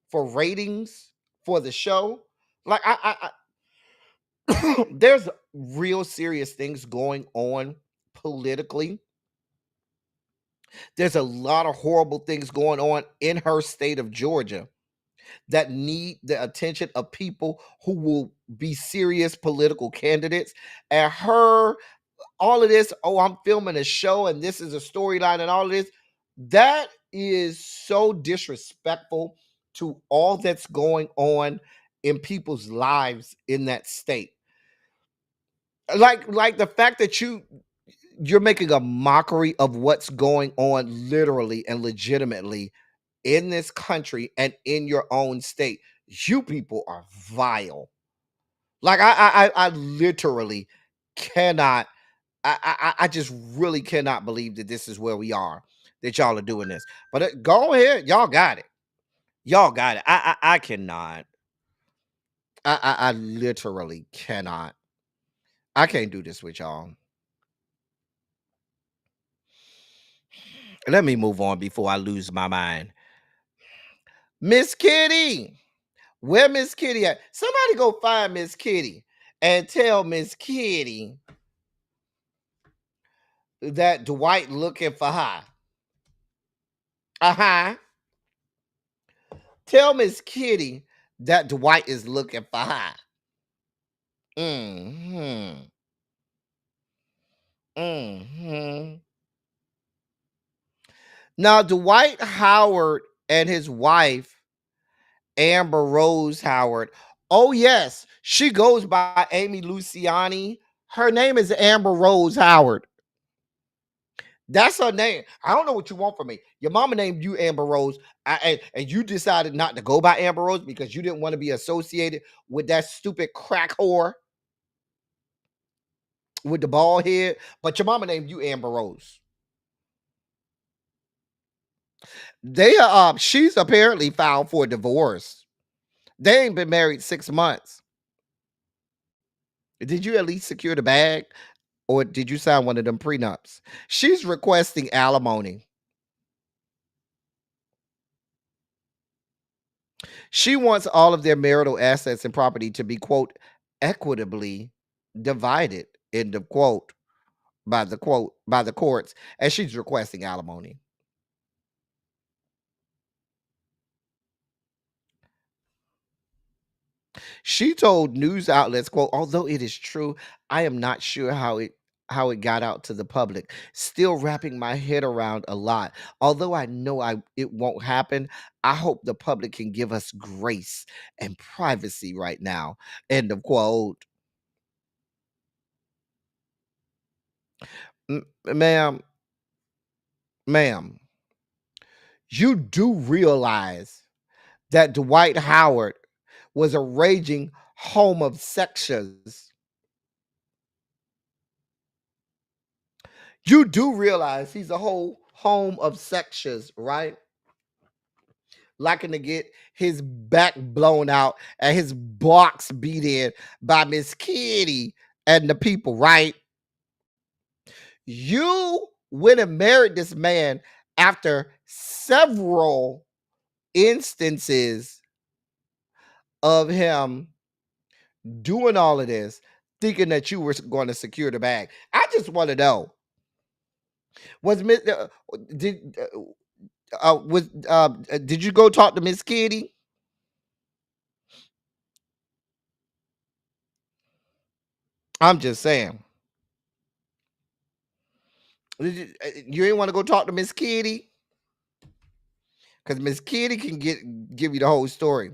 for ratings for the show. Like, I there's real serious things going on politically. There's a lot of horrible things going on in her state of Georgia that need the attention of people who will be serious political candidates. And her, all of this, oh, I'm filming a show and this is a storyline and all of this, that is so disrespectful to all that's going on in people's lives in that state. Like the fact that you're making a mockery of what's going on literally and legitimately in this country and in your own state. You people are vile. Like, I literally cannot. I just really cannot believe that this is where we are. that y'all are doing this. But go ahead, y'all got it. Y'all got it. I cannot. I literally cannot. I can't do this with y'all. Let me move on before I lose my mind. Miss Kitty. Where Miss Kitty at? Somebody go find Miss Kitty and tell Miss Kitty that Dwight looking for her. Uh-huh. Tell Miss Kitty that Dwight is looking for her. Mm-hmm. Mm-hmm. Now, Dwight Howard and his wife, Amber Rose Howard. Oh, yes, she goes by Amy Luciani. Her name is Amber Rose Howard. That's her name. I don't know what you want from me. Your mama named you Amber Rose, and you decided not to go by Amber Rose because you didn't want to be associated with that stupid crack whore with the bald head. But your mama named you Amber Rose. She's apparently filed for divorce. They ain't been married 6 months. Did you at least secure the bag? Or did you sign one of them prenups? She's requesting alimony. She wants all of their marital assets and property to be, quote, equitably divided, end of quote, by the courts, and she's requesting alimony. She told news outlets, quote, although it is true, I am not sure how it got out to the public. Still wrapping my head around a lot. Although I know it won't happen, I hope the public can give us grace and privacy right now. End of quote. Ma'am, you do realize that Dwight Howard was a raging homosexual. You do realize he's a whole home of sexes, right? Liking to get his back blown out and his box beat in by Miss Kitty and the people, right? You went and married this man after several instances of him doing all of this, thinking that you were going to secure the bag. I just want to know, did you go talk to Miss Kitty? I'm just saying. You ain't want to go talk to Miss Kitty? Because Miss Kitty can give you the whole story.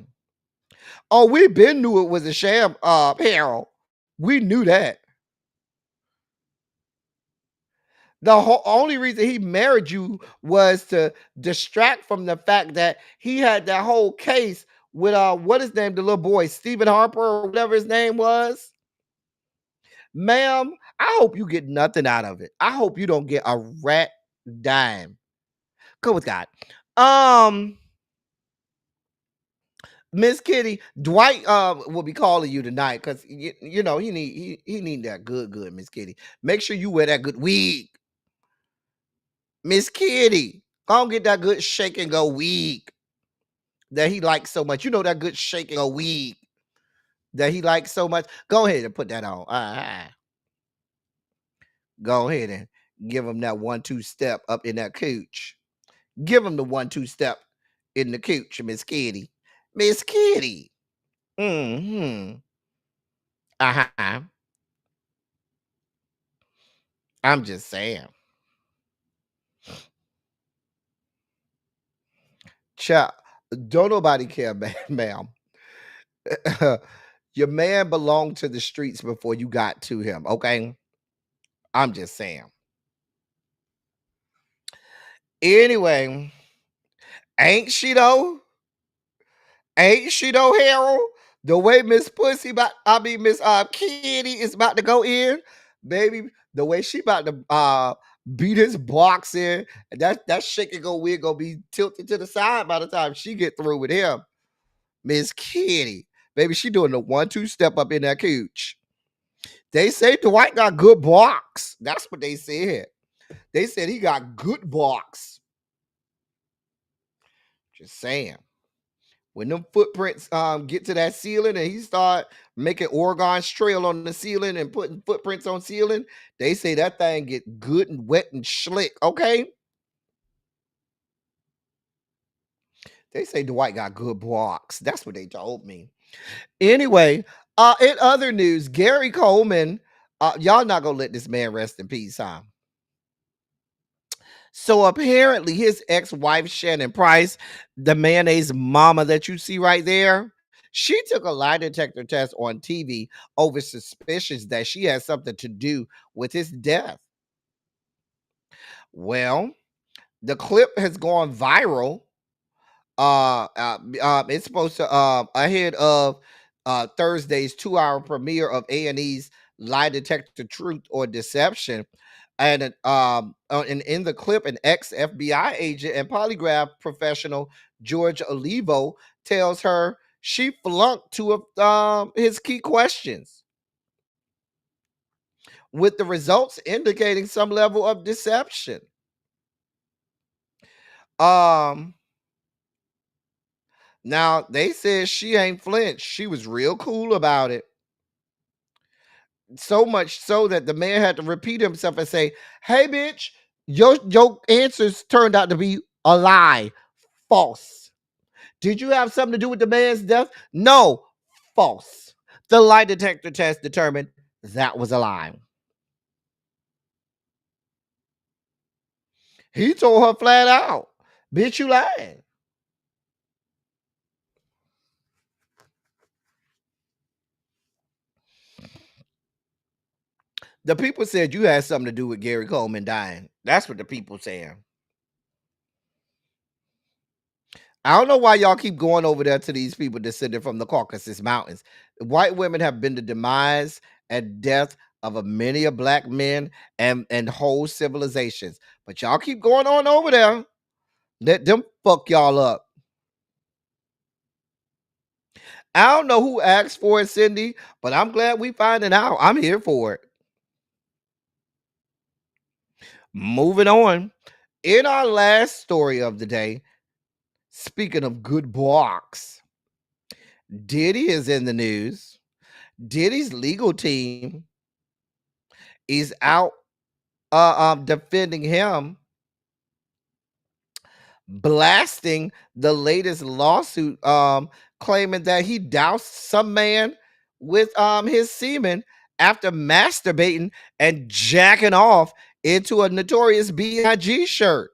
Oh, we been knew it was a sham, Harold. We knew that. The only reason he married you was to distract from the fact that he had that whole case with what his name, the little boy, Stephen Harper, or whatever his name was. Ma'am, I hope you get nothing out of it. I hope you don't get a rat dime. Go with God. Miss Kitty, Dwight will be calling you tonight because you know he need that good Miss Kitty. Make sure you wear that good wig. Miss Kitty, go and get that good shake and go wig that he likes so much. You know that good shake and go wig that he likes so much. Go ahead and put that on. Go ahead and give him that 1-2 step up in that cooch. Give him the 1-2 step in the cooch, Miss Kitty. Miss Kitty. Mm-hmm. Uh-huh. I'm just saying. Child, don't nobody care, ma'am. Your man belonged to the streets before you got to him, okay? I'm just saying. Anyway, ain't she though? Ain't she though, Harold? The way Miss Kitty is about to go in, baby, the way she about to beat his box in. And that shake and go wig gonna be tilted to the side by the time she get through with him. Miss Kitty. Baby, she doing the 1-2 step up in that cooch. They say Dwight got good box. That's what they said. They said he got good box. Just saying. When them footprints get to that ceiling and he start making Oregon's trail on the ceiling and putting footprints on ceiling, they say that thing get good and wet and slick, okay? They say Dwight got good box. That's what they told me. Anyway, in other news, Gary Coleman, y'all not gonna let this man rest in peace, huh? So apparently his ex-wife, Shannon Price, the mayonnaise mama that you see right there, she took a lie detector test on TV over suspicions that she had something to do with his death. Well, the clip has gone viral. It's supposed to ahead of Thursday's 2-hour premiere of A&E's Lie Detector Truth or Deception. And in the clip, an ex-FBI agent and polygraph professional, George Olivo, tells her she flunked two of his key questions, with the results indicating some level of deception. Now, they said she ain't flinched. She was real cool about it. So much so that the man had to repeat himself and say, hey, bitch, your answers turned out to be a lie. False. Did you have something to do with the man's death? No. False. The lie detector test determined that was a lie. He told her flat out, bitch, you lying. The people said you had something to do with Gary Coleman dying. That's what the people saying. I don't know why y'all keep going over there to these people descended from the Caucasus Mountains. White women have been the demise and death of many a black men and whole civilizations. But y'all keep going on over there. Let them fuck y'all up. I don't know who asked for it, Cindy, but I'm glad we finding out. I'm here for it. Moving on. In our last story of the day, speaking of good blocks, Diddy is in the news. Diddy's legal team is out defending him, blasting the latest lawsuit, claiming that he doused some man with his semen after masturbating and jacking off into a Notorious B.I.G. shirt.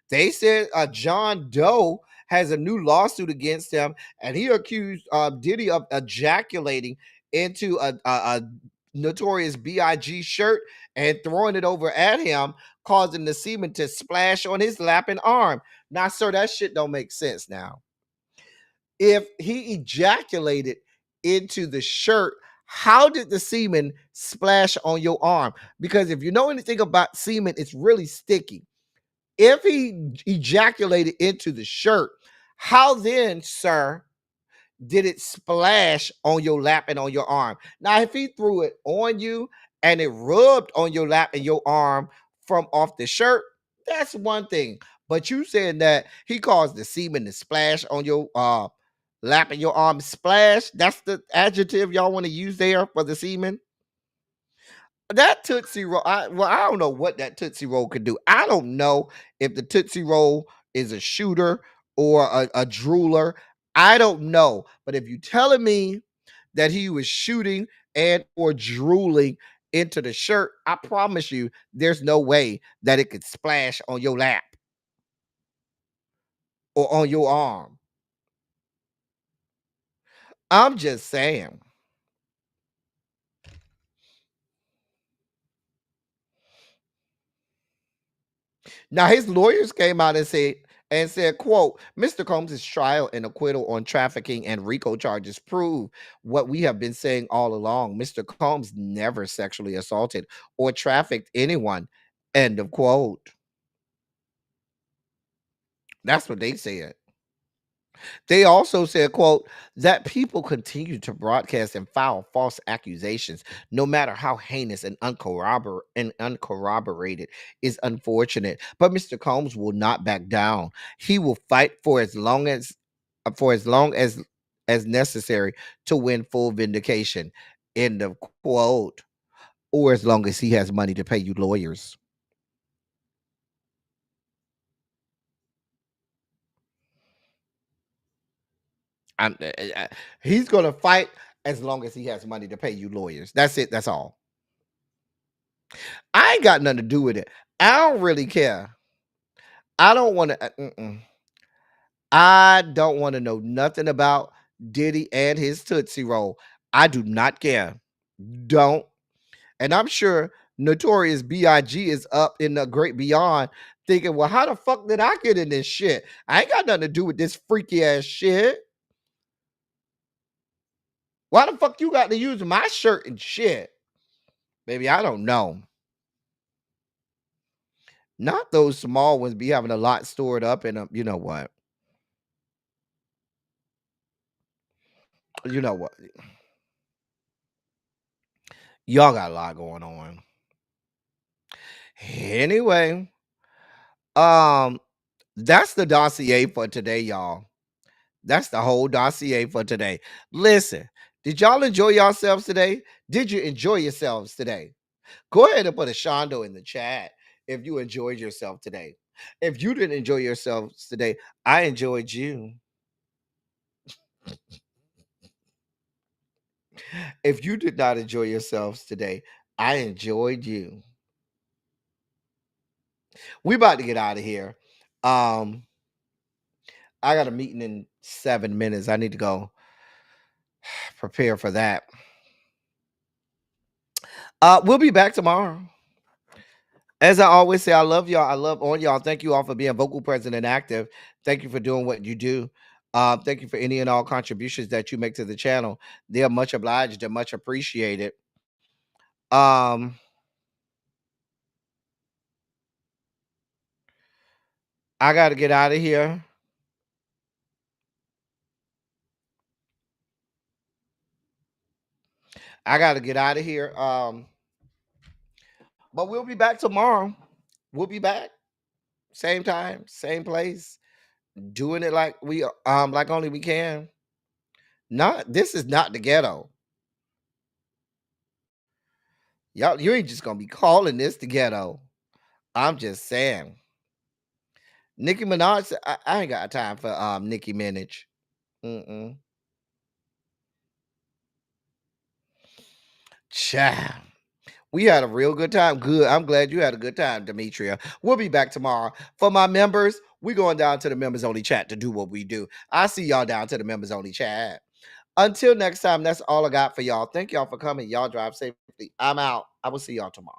They said John Doe has a new lawsuit against him, and he accused Diddy of ejaculating into a Notorious B.I.G. shirt and throwing it over at him, causing the semen to splash on his lap and arm. Now, sir, that shit don't make sense now. If he ejaculated into the shirt, how did the semen splash on your arm? Because if you know anything about semen, it's really sticky. If he ejaculated into the shirt, how then, sir, did it splash on your lap and on your arm? Now, if he threw it on you and it rubbed on your lap and your arm from off the shirt, that's one thing. But you said that he caused the semen to splash on your lap and your arm. Splash, that's the adjective y'all want to use there for the semen? That Tootsie Roll, I don't know what that Tootsie Roll could do. I don't know if the Tootsie Roll is a shooter or a drooler. I don't know. But if you're telling me that he was shooting and or drooling into the shirt, I promise you there's no way that it could splash on your lap or on your arm. I'm just saying. Now, his lawyers came out and said, quote, Mr. Combs' trial and acquittal on trafficking and RICO charges prove what we have been saying all along. Mr. Combs never sexually assaulted or trafficked anyone, End of quote. That's what they said. They also said, quote, that people continue to broadcast and file false accusations, no matter how heinous and uncorroborated, is unfortunate. But Mr. Combs will not back down. He will fight for as long as necessary to win full vindication. End of quote. Or as long as he has money to pay you lawyers. He's going to fight as long as he has money to pay you lawyers. That's it. That's all. I ain't got nothing to do with it. I don't really care. I don't want to. I don't want to know nothing about Diddy and his Tootsie Roll. I do not care. Don't. And I'm sure Notorious B.I.G. is up in the great beyond thinking, well, how the fuck did I get in this shit? I ain't got nothing to do with this freaky ass shit. Why the fuck you got to use my shirt and shit? Baby, I don't know. Not those small ones be having a lot stored up in them. You know what? You know what? Y'all got a lot going on. Anyway, that's the dossier for today, y'all. That's the whole dossier for today. Listen, did y'all enjoy yourselves today? Did you enjoy yourselves today? Go ahead and put a shondo in the chat if you enjoyed yourself today. If you didn't enjoy yourselves today, I enjoyed you. If you did not enjoy yourselves today, I enjoyed you. We about to get out of here. I got a meeting in 7 minutes. I need to go prepare for that. We'll be back tomorrow. As I always say, I love y'all. I love on y'all. Thank you all for being vocal, present, and active. Thank you for doing what you do. Thank you for any and all contributions that you make to the channel. They are much obliged and much appreciated. I got to get out of here. But we'll be back tomorrow. We'll be back. Same time, same place. Doing it like we like only we can. This is not the ghetto. Y'all, you ain't just gonna be calling this the ghetto. I'm just saying. Nicki Minaj, I ain't got time for Nicki Minaj. Child. We had a real good time. Good. I'm glad you had a good time, Demetria. We'll be back tomorrow. For my members, we're going down to the members only chat to do what we do. I see y'all down to the members only chat. Until next time, that's all I got for y'all. Thank y'all for coming. Y'all drive safely. I'm out. I will see y'all tomorrow.